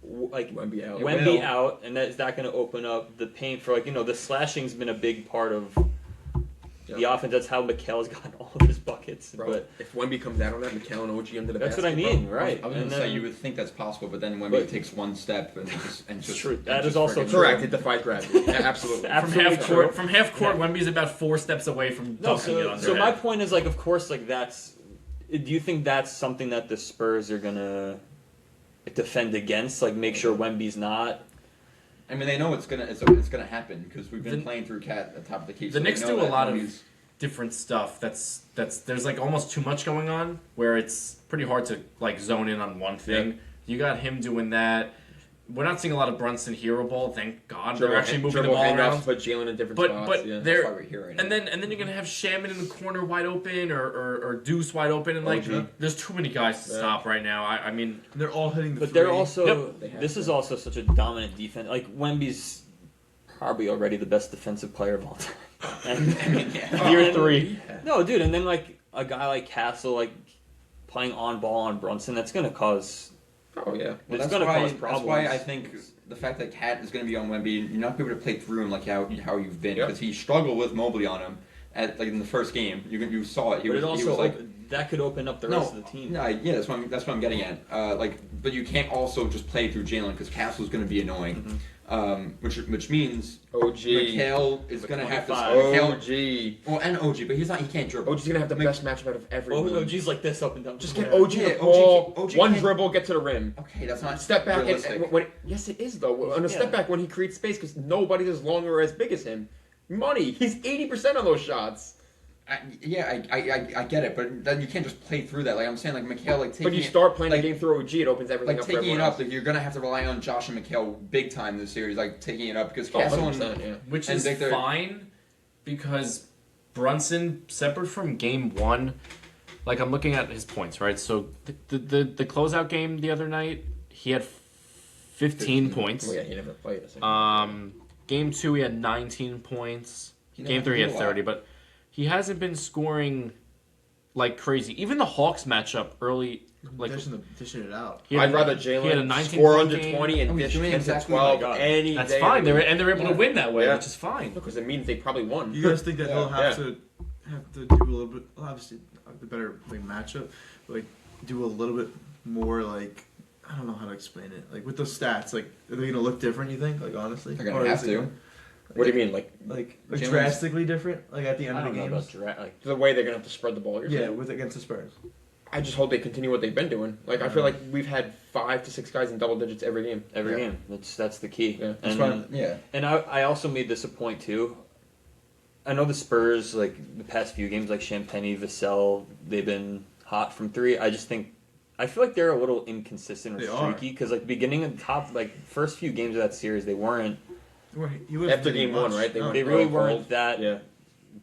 like Wemby out. Wemby will. out, and is that going to open up the paint for the slashing's been a big part of the offense. That's how Mikel's gotten all of his buckets. Bro, But if Wemby comes out on that, Mikal and OG under the that's basket, what I mean, bro. right? I was And gonna say then- you would think that's possible, but then Wemby But- takes one step and just true. and That just is also friggin- true. Correct. It defies gravity. Yeah, absolutely. From Absolutely half true. court, Wemby's about 4 steps away from No, dunking it under so it. my point is of course that's. Do you think that's something that the Spurs are gonna defend against? Like make sure Wemby's not. I mean, they know it's gonna happen because we've been The- playing through Cat at the top of the key. The so they Knicks know do a that lot of Wemby's- different stuff. That's there's like almost too much going on where it's pretty hard to like zone in on one thing. Yeah. You got him doing that. We're not seeing a lot of Brunson hero ball. Thank God Dribble- they're actually moving the dribble ball handoffs, around. put Jalen in different But spots. but yeah. they're That's why we're here right now. and then you're gonna have Shaman in the corner wide open or Deuce wide open and like OG. there's too many guys to Yeah. stop right now. I mean And they're all hitting the But three. they're also Yep. They have this to. is also such a dominant defense. Like Wemby's probably already the best defensive player of all time. And, I mean, yeah. year and- 3. No, dude, and then like a guy like Castle like playing on ball on Brunson, that's gonna cause Oh yeah. Well, it's that's gonna why, cause that's problems. why I think the fact that Cat is going to be on Wemby, you're not going to be able to play through him like how you've been Yep. because he struggled with Mobley on him at like in the first game. You saw it. He but was, it also he was like that could open up the rest of the team. No, yeah, that's what I'm getting at. But you can't also just play through Jalen because Castle's going to be annoying. Which means OG. Mikal is going to have to. 25. Mikal, OG. well, and OG, but he can't dribble. OG's gonna have the Mik- best matchup out of everyone. OG's like this up and down. Just get Yeah. OG Yeah, the ball, OG one can't- dribble, get to the rim. Okay, that's not Step back realistic. and when yes it is though. On a step Yeah. back when he creates space because nobody's as long or as big as him. Money. He's 80% on those shots. I get it, but then you can't just play through that. Like I'm saying, like Mikal, like taking But you it- start playing like, the game through OG, it opens everything like up for taking it everyone up. else. Like you're gonna have to rely on Josh and Mikal big time this series. Like taking it up because Oh, Castle 100%, and yeah. which And is Victor- fine because Brunson, separate from game 1, like I'm looking at his points, right? So the closeout game the other night, he had 15 points. Oh yeah, he never played a second. Game 2 he had 19 points. He Game never 3 he had did a lot. 30, but he hasn't been scoring like crazy. Even the Hawks matchup early, like dishing it out. he had I'd rather he had a Jalen 19 score point under game. 20 and Oh, he's dish doing 10 exactly to 12 what I got. any That's day. fine. They're able Yeah. to win that way, Yeah. which is fine. Because it means they probably won. You guys think that he'll have to do a little bit? Well, obviously, the better matchup, but like do a little bit more like I don't know how to explain it. Like with those stats, like are they gonna look different? You think? Like honestly, They're gonna Or have is it to. gonna- What do you mean? Like like Jalen's- drastically different? Like at the end I of don't the know games? about like the way they're gonna have to spread the ball? You're Yeah, saying? with against the Spurs. I just hope they continue what they've been doing. Like I feel like we've had 5 to 6 guys in double digits every game. every Yeah. game. That's the key. Yeah. That's And why, yeah. And I also made this a point too. I know the Spurs, like the past few games, like Champagny, Vassell, they've been hot from 3. I feel like they're a little inconsistent or They are. streaky because like beginning of the top, like first few games of that series, they weren't. He wasn't After doing game 1, much. right? No. They really cold. weren't that Yeah.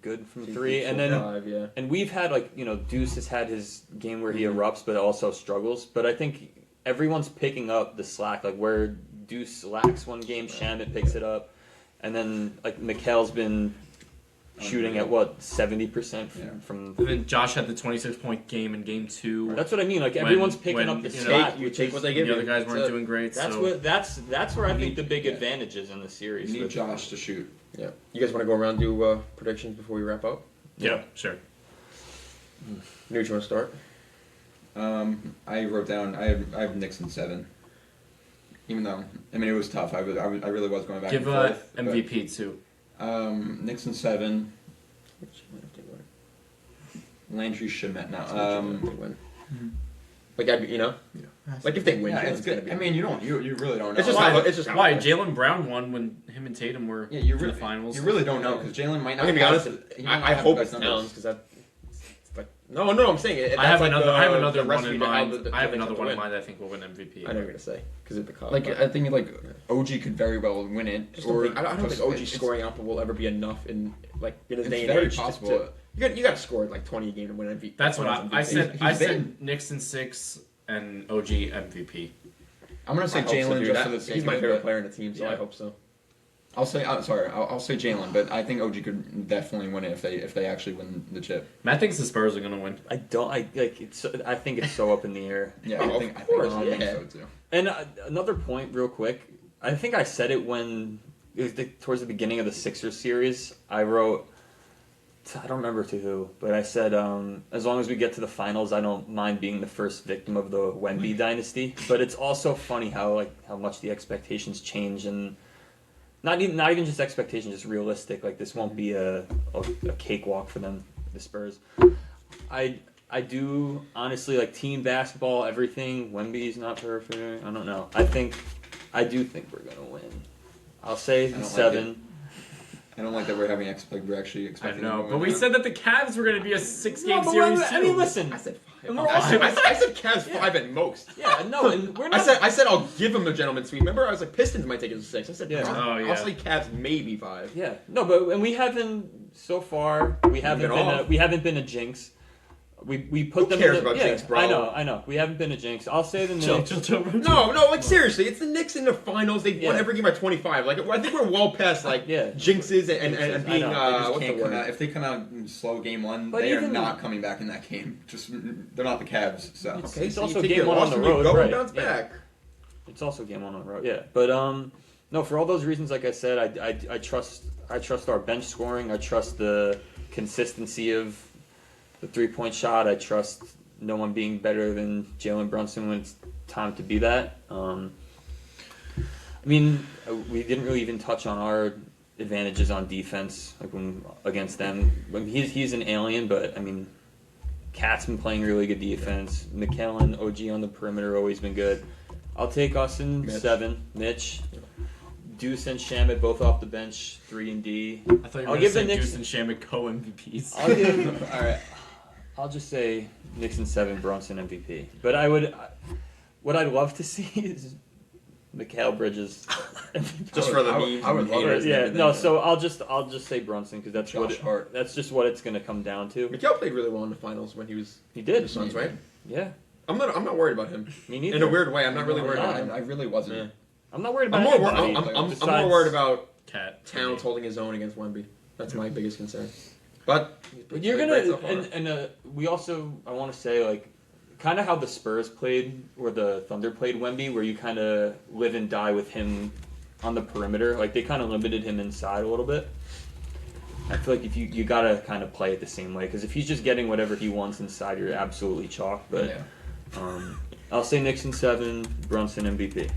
good from 2, 3. And then 5, yeah. and we've had like Deuce has had his game where he Mhm. erupts, but also struggles. But I think everyone's picking up the slack, like where Deuce lacks one game, Shamit picks it up, and then like Mikel's been shooting at what 70% Yeah. from. And then Josh had the 26-point game in game 2. That's what I mean. Like When- everyone's picking when, up the you know, slack. You which take is- what they The give you. other guys weren't That's it. doing great. That's so. what that's where I think the big yeah. advantage is in the series. You need with- Josh to shoot. Yeah. You guys want to go around and do predictions before we wrap up? Yeah, sure. Nuge, you want to start? I wrote down. I have Knicks in 7. Even though it was tough. I really was going back Give and forth. but, MVP too. Knicks in 7. Landry Shamet now. Like you know, like if they win, Yeah, Jalen's it's gonna good. be. I mean, you really don't know. It's just Why? how it's just how Why? it plays. Jalen Brown won when him and Tatum were Yeah, you in really the finals. You really don't know because Jalen might I'm not. gonna be have honest. he might not I have hope the it's best Towns numbers. because that. Like no, I'm saying it. I have that's like another. I have the another one recipe in to how mind. the I have Knicks another have to one in win. mind that I think will win MVP. I know you're gonna say because of the Cubs. Like I think OG could very well win it. I don't think OG scoring output will ever be enough in this It's day and very age. possible. You got to score like 20 a game to win MVP. That's what I said. He's I said been- Knicks in 6 and OG MVP. I'm gonna say I hope so, Jalen dude. just for the sake He's my of it, favorite but player in the team, so Yeah. I hope so. I'll say I'll say Jalen, but I think OG could definitely win it if they actually win the chip. Matt thinks the Spurs are gonna win. I think it's so up in the air. Yeah, Oh, I think of course, I think yeah. so too. And another point, real quick. I think I said it when towards the beginning of the Sixers series. I wrote, I don't remember to who, but I said, as long as we get to the finals, I don't mind being the first victim of the Wemby dynasty. But it's also funny how much the expectations change, and not even just expectations, just realistic. Like this won't be a cakewalk for them, the Spurs. I do honestly like team basketball, everything. Wemby's not perfect. I don't know. I do think we're gonna win. I'll say don't like 7. I don't like that we're actually I expecting. know, them to but win we that. said that the Cavs were gonna be a 6-game No, but series I mean, too. listen. I said 5. And we're I said Cavs 5 at most. Yeah, no, and we're not. I said I'll give him a gentleman's sweep. Remember, I was like Pistons might take it to 6. I said Yeah. Oh, yeah. I'll say Cavs maybe 5. Yeah, no, but and we haven't so far. We haven't been a jinx. We put Who them. cares in the, about yeah, jinx, bro? I know. We haven't been a jinx. I'll say the Chill, Knicks. chill, chill. No, like seriously, it's the Knicks in the finals. They won Yeah. every game by 25. Like I think we're well past like Yeah. jinxes and I being know. They just what's the can't come word? out. If they come out slow game one, But they are even- not coming back in that game. Just they're not the Cavs. So It's Okay, so also you take game your one loss on the and you road, go right, and bounce yeah. back. It's also game on the road. Yeah, but no. For all those reasons, like I said, I trust our bench scoring. I trust the consistency of the 3-point shot. I trust no one being better than Jalen Brunson when it's time to be that. I mean, we didn't really even touch on our advantages on defense, like when against them. When he's an alien, but I mean, Cat's been playing really good defense. McKellen, OG on the perimeter, always been good. I'll take us in Mitch. 7. Mitch, Deuce and Shamit both off the bench, 3 and D. I thought you were I'll gonna give the say Knicks- Deuce and Shamit co-MVPs. I'll give. All right. I'll just say Knicks in 7, Brunson MVP. But what I'd love to see is Mikal Bridges. Just for the I would- memes I would and the love it. haters and Yeah, everything. no. So I'll just say Brunson because that's Josh Hart. that's just what it's gonna come down to. Mikal played really well in the finals when he was He with did. the Suns, right? Yeah, I'm not worried about him. me neither. In a weird way, I'm not really worried I'm about him. I really wasn't. Yeah. I'm not worried I'm about more, anybody. I'm more besides- worried about Cat. Towns holding his own against Wemby. That's my biggest concern. But But you're he's gonna played great so far. and we also I want to say like kind of how the Spurs played or the Thunder played Wemby, where you kind of live and die with him on the perimeter. Like they kind of limited him inside a little bit. I feel like if you gotta kind of play it the same way because if he's just getting whatever he wants inside, you're absolutely chalk. But Yeah. I'll say Knicks in 7, Brunson MVP.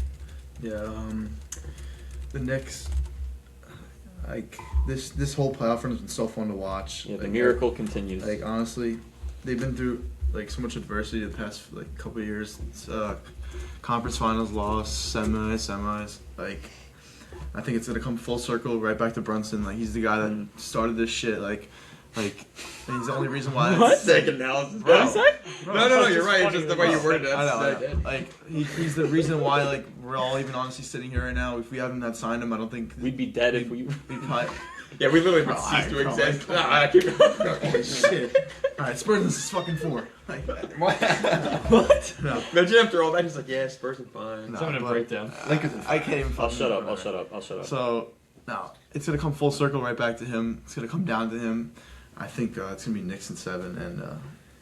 Yeah, the Knicks, like this whole playoff run has been so fun to watch. Yeah, the Like, miracle continues. Like honestly, they've been through like so much adversity the past like couple of years. It's, conference finals loss, semis. Like I think it's gonna come full circle right back to Brunson. Like he's the guy that started this shit. Like and he's the only reason why. What? Second analysis. What did he say? No, you're right. It's just the way you worded it. I know. That's sick. Like he's the reason why like we're all even honestly sitting here right now. If we haven't had signed him, I don't think We'd be dead if we. we probably. Yeah, we literally would cease to exist. Keep going. Holy shit! All right, Spurs is fucking 4. Like, What? no, Imagine after all that, he's like, yeah, Spurs are fine. No. It's having a but- breakdown. I can't even. I'll fucking shut up. remember I'll shut up. So no, it's gonna come full circle right back to him. It's gonna come down to him. I think it's gonna be Knicks in 7, and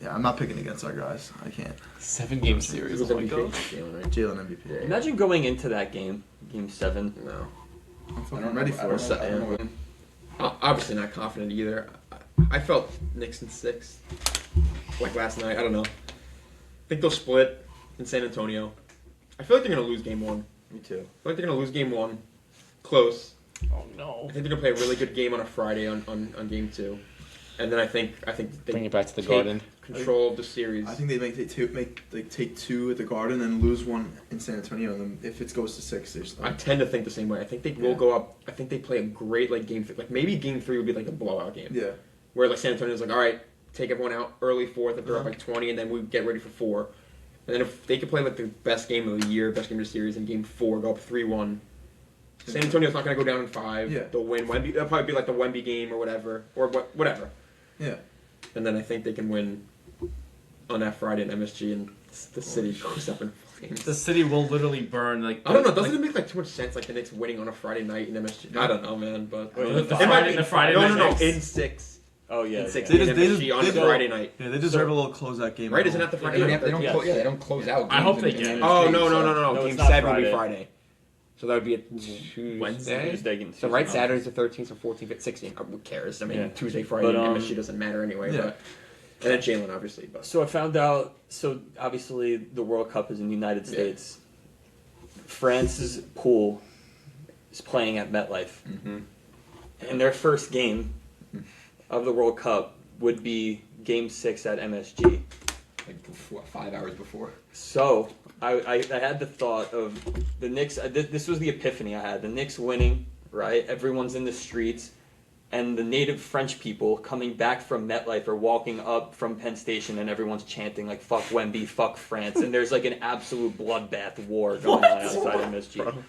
yeah, I'm not picking against our guys. I can't. 7-game series. Who's Oh my MVP? god. Jalen, right? Jalen MVP. Imagine going into that game, Game 7. No. I'm I fucking don't ready know, for it. I don't know. Obviously not confident either. I felt Knicks in 6. Like last night. I don't know. I think they'll split in San Antonio. I feel like they're going to lose game 1. Me too. I feel like they're going to lose game 1. Close. Oh no. I think they're going to play a really good game on a Friday on game 2. And then I think they Bring it back to the take Garden. control of the series. I think they take two at the Garden and lose one in San Antonio, and then if it goes to 6, they just I tend to think the same way. I think they will go up. I think they play a great game. Like maybe game 3 would be like a blowout game. yeah. Where like San Antonio's like, all right, take everyone out early 4th if they're up Uh-huh. like 20, and then we get ready for 4. And then if they could play like the best game of the year, best game of the series, in game 4, go up 3-1. San Antonio's not going to go down in 5. Yeah. They'll win. Wemby, it'll probably be like the Wemby game or whatever, whatever. Yeah. And then I think they can win on that Friday in MSG, and the city goes up in flames. The city will literally burn. Like I don't know. Doesn't it make like too much sense? Like the Knicks winning on a Friday night in MSG. I don't know, man. But Wait, the It might be- the Friday No, night no, no. Knicks. In 6. Oh yeah. In 6 yeah. They in just- they MSG just- on they a don't- Friday night. Yeah, they deserve a little closeout game. Right? Isn't that the Friday night? They don't. Yes. They don't close out. I hope games they in get- the Oh MSG, no, so- no. No, Game it's not 7 will be Friday. Friday. So that would be a Tuesday. Tuesday. So right, Saturday's the 13th, so 14th, 16th. Who cares? I mean, Yeah. Tuesday, Friday, But, MSG doesn't matter anyway. yeah. But and then Jalen, obviously. But So I found out. So obviously the World Cup is in the United Yeah. States. France's pool is playing at MetLife, Mm-hmm. and their first game of the World Cup would be Game 6 at MSG. Like before, 5 hours before. So I had the thought of the Knicks. This was the epiphany I had. The Knicks winning, right? Everyone's in the streets, and the native French people coming back from MetLife are walking up from Penn Station, and everyone's chanting like "fuck Wemby, fuck France," and there's like an absolute bloodbath war going on outside MSG.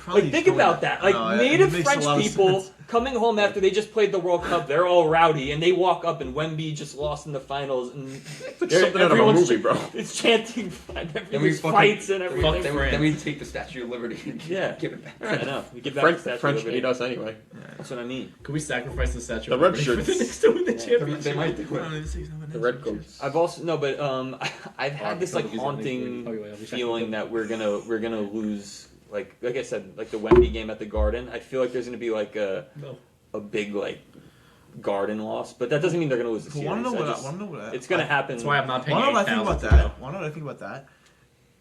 Like think about that. Like native French people coming home after they just played the World Cup, they're all rowdy, and they walk up, and Wemby just lost in the finals, and something out of a everyone's movie, bro. It's chanting, everything's fucking- fights and everything. Then we take the Statue of Liberty and Yeah. give it back. I know. We get back to Statue of French Liberty. hate us anyway. That's what I mean. Could we sacrifice the statue? The of red Liberty for shirts. the Knicks to win the Yeah. championship? They might do it. The red coats. I've also no, but I've had this like Probably use it haunting next week. Oh, wait, feeling that we're gonna lose. Like I said, like the Wemby game at the Garden. I feel like there's gonna be like a big like Garden loss, but that doesn't mean they're gonna lose the series. Want to know I what? just- Want to know what? it's gonna happen. That's why I'm not paying Want to know what I think about $8,000 that? Want to know what I think about that?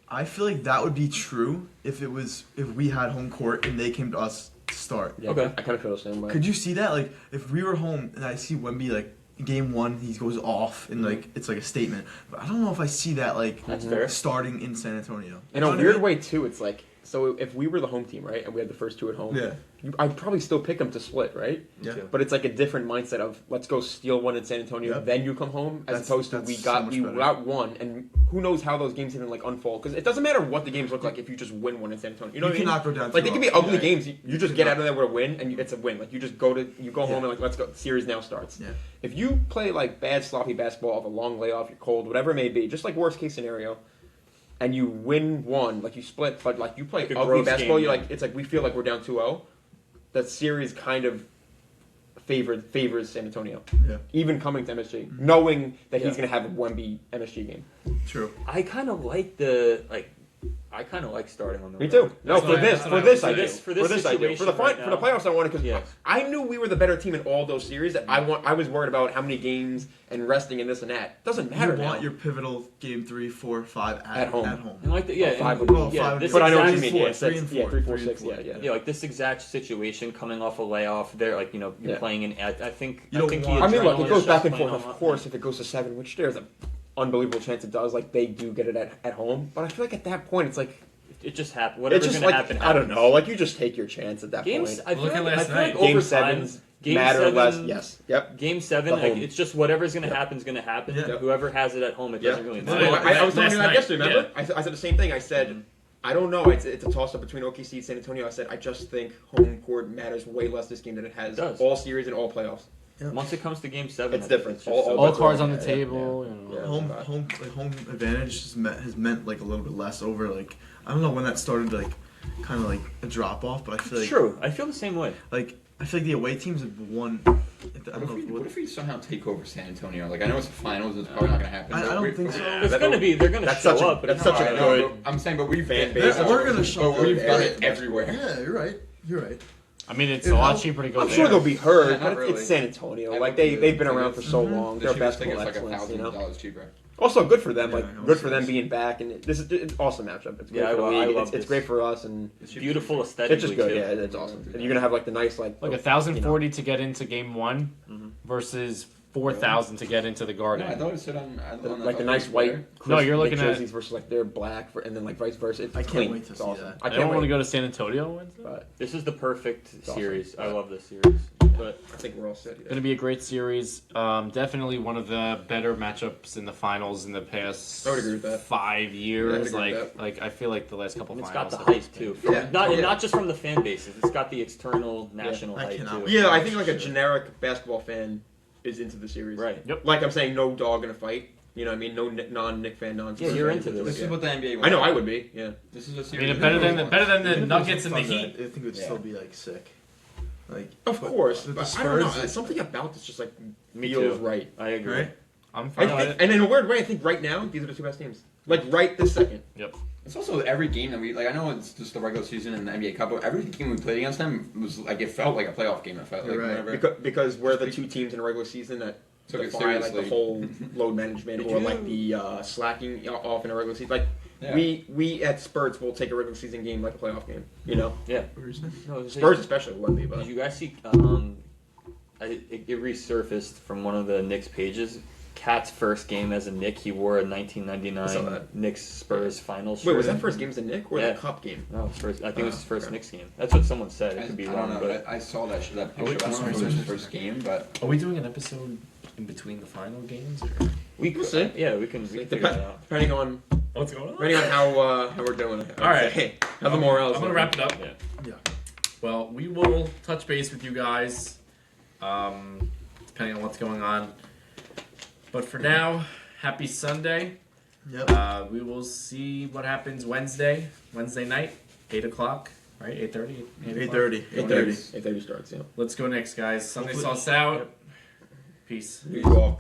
I feel like that would be true if we had home court and they came to us to start. Yeah, Okay. I kind of feel the same way. Could you see that? Like, if we were home and I see Wemby, like, game 1, he goes off and, like, it's like a statement. But I don't know if I see that, like, That's fair. starting in San Antonio. In a weird way too, it's like so if we were the home team, right, and we had the first 2 at home, Yeah. I'd probably still pick them to split, right? Yeah. But it's like a different mindset of let's go steal one in San Antonio, Yep. then you come home, as That's- opposed to that's we so much better. got one, and who knows how those games even like unfold? Because it doesn't matter what the games look like if you just win one in San Antonio. You know what I mean? cannot go down Like they 2-0. can be ugly Yeah. games. You just get out of there with a win, and it's a win. Like you just go home and like let's go. Series now starts. Yeah. If you play like bad sloppy basketball, of a long layoff, you're cold, whatever it may be, just like worst case scenario, and you win one, like you split, but like you play Like a ugly gross basketball, game, you're yeah. like it's like we feel like we're down 2-0. That series kind of favors San Antonio, Yeah. even coming to MSG, knowing that Yeah. he's gonna have a Wemby MSG game. True. I kind of like I kind of like starting on the Me road. too. No, That's for what I- this, that's for what I this was I do. saying. For this I do. For the situation right for the now. playoffs, I wanted because Yes. I knew we were the better team in all those series. That I was worried about how many games and resting and this and that. Doesn't matter You now. want your pivotal game 3, 4, 5 At home. And like yeah, Well, 5 and- would be- Well, yeah, 5 this but I know what you exact- mean. four, Yeah, three and yeah, four, 3, 4, three and 6. four. Yeah. Yeah, like this exact situation coming off a layoff, they're like you're Yeah. playing in. I think You I don't think want- the I mean, look, adrenaline it goes is back just and playing forth. on Of course, if it goes to 7, which there's an unbelievable chance it does, like they do get it at home. But I feel like at that point, it's like it just happened. it's Whatever's just gonna like happen. I don't happens. know. Like you just take your chance at that Games. point. I feel Look at like, last I feel like night. Game overtime, 7s Game matter 7, less. Yes. Yep. Game 7, The like, home. it's just whatever's gonna Yeah. happen is gonna happen. Yeah. Whoever has it at home, it Yeah. doesn't really Well, matter. I was telling you Last that night, yesterday, remember? yeah. I said the same thing. I said, I don't know. It's a toss-up between OKC and San Antonio. I said, I just think home court matters way less this game than it has It does. all series and all playoffs. Once it comes to Game 7, It's I think different. it's just All- so All bets are cards on on the that, yeah, table. yeah. You know. Yeah. home advantage has meant like a little bit less over like I don't know when that started like kind of like a drop off, but I feel like True. I feel the same way. like I feel like the away teams have won. I don't know. What if we somehow take over San Antonio? Like I know it's the finals, it's probably not gonna happen. I but don't we- think so. It's gonna be. They're gonna That's show such a- up. But that's it's such a not I know, good but I'm saying, but we've fan been, base. We're gonna show but we've up. done it everywhere. Yeah, you're right. You're right. I mean, it's Yeah, a lot how- cheaper to go I'm there. sure they'll be heard, Yeah, not but it's really. San Antonio. I Like would they've do been the around for tickets. so Mhm. long. The They're cheapest basketball ticket's like excellence, you know. $1,000 cheaper. Also good for them. Yeah, Like I good for them almost- being back, and this is it's an awesome matchup. It's great Yeah, for the I league. love It's this. great for us, and It's cheaper. beautiful aesthetically it's just good. too. Yeah, it's awesome. And you're gonna have like the nice like 1,040 to get into Game 1 Mhm. versus 4,000 to get into the Garden. I thought it said on Like the nice white. No, you're looking Knick at- jerseys versus like they're black, and then like vice versa. It's I can't clean. wait to It's see awesome. that. I I can't don't want to wait. go to San Antonio Wednesday. But This is the perfect awesome. series. I Yeah. love this series. But I think we're all set. Going to be a great series. Definitely one of the better matchups in the finals in the past I would agree with that. 5 Yeah, years. I'd agree with Like I feel like the last couple it's finals. got the have hype been- too. From, Yeah. Not Yeah. not just from the fan bases. It's got the external national I hype cannot too. wait. Yeah, I think like a Sure. generic basketball fan is into the series. Right. Like I'm saying, no dog in a fight. You know what I mean? No non-Nick fan, Yeah, you're into this. This is what the NBA I wants. know I would be. Yeah. This is a I series. mean, better than the Even if it Nuggets and the was fun, Heat. I think it would Yeah. still be like sick. Like Of course, the but I don't know. Spurs- Something about this just like Me feels too. right. I agree. right? I'm I fine with think, it. and in a weird way, I think right now these are the two best teams. Like right this second. It's also every game that we like. I know it's just the regular season and the NBA Cup, but every game we played against them was like it felt like a playoff game. It felt like You're right. whenever. Because we're the two teams in a regular season that Took it defy like the seriously. whole load management Did or you- like the slacking off in a regular season. Like Yeah. we at Spurs will take a regular season game like a playoff game. You know, Yeah. What were you saying? No, it's- Spurs especially will be. But Did you guys see? It resurfaced from one of the Knicks pages. Cat's first game as a Knick, he wore a I saw 1999 that. Knicks Spurs finals shirt. wait, was that first game as a Nick or Yeah. the Cup game? No, it was first. I think it was his first okay. Knicks game. That's what someone said. It I could be don't wrong, know, but I saw that Oh, picture. I wait, don't know if it was sorry. his first game, but Are we doing an episode in between the final games? Or? we We'll could. see. Yeah, we can figure that out. Depending on What's going on? how we're doing. All right. Hey, how the morale? I'm gonna wrap it up. Yeah. Yeah. Well, we will touch base with you guys, depending on what's going on. But for now, happy Sunday. Yep. We will see what happens Wednesday night, 8 o'clock, right? 8:30? 8:30. 8:30. 8:30. 8:30 starts. Yeah. Let's go Knicks, guys. Sunday Hopefully- sauce out. Peace. New York.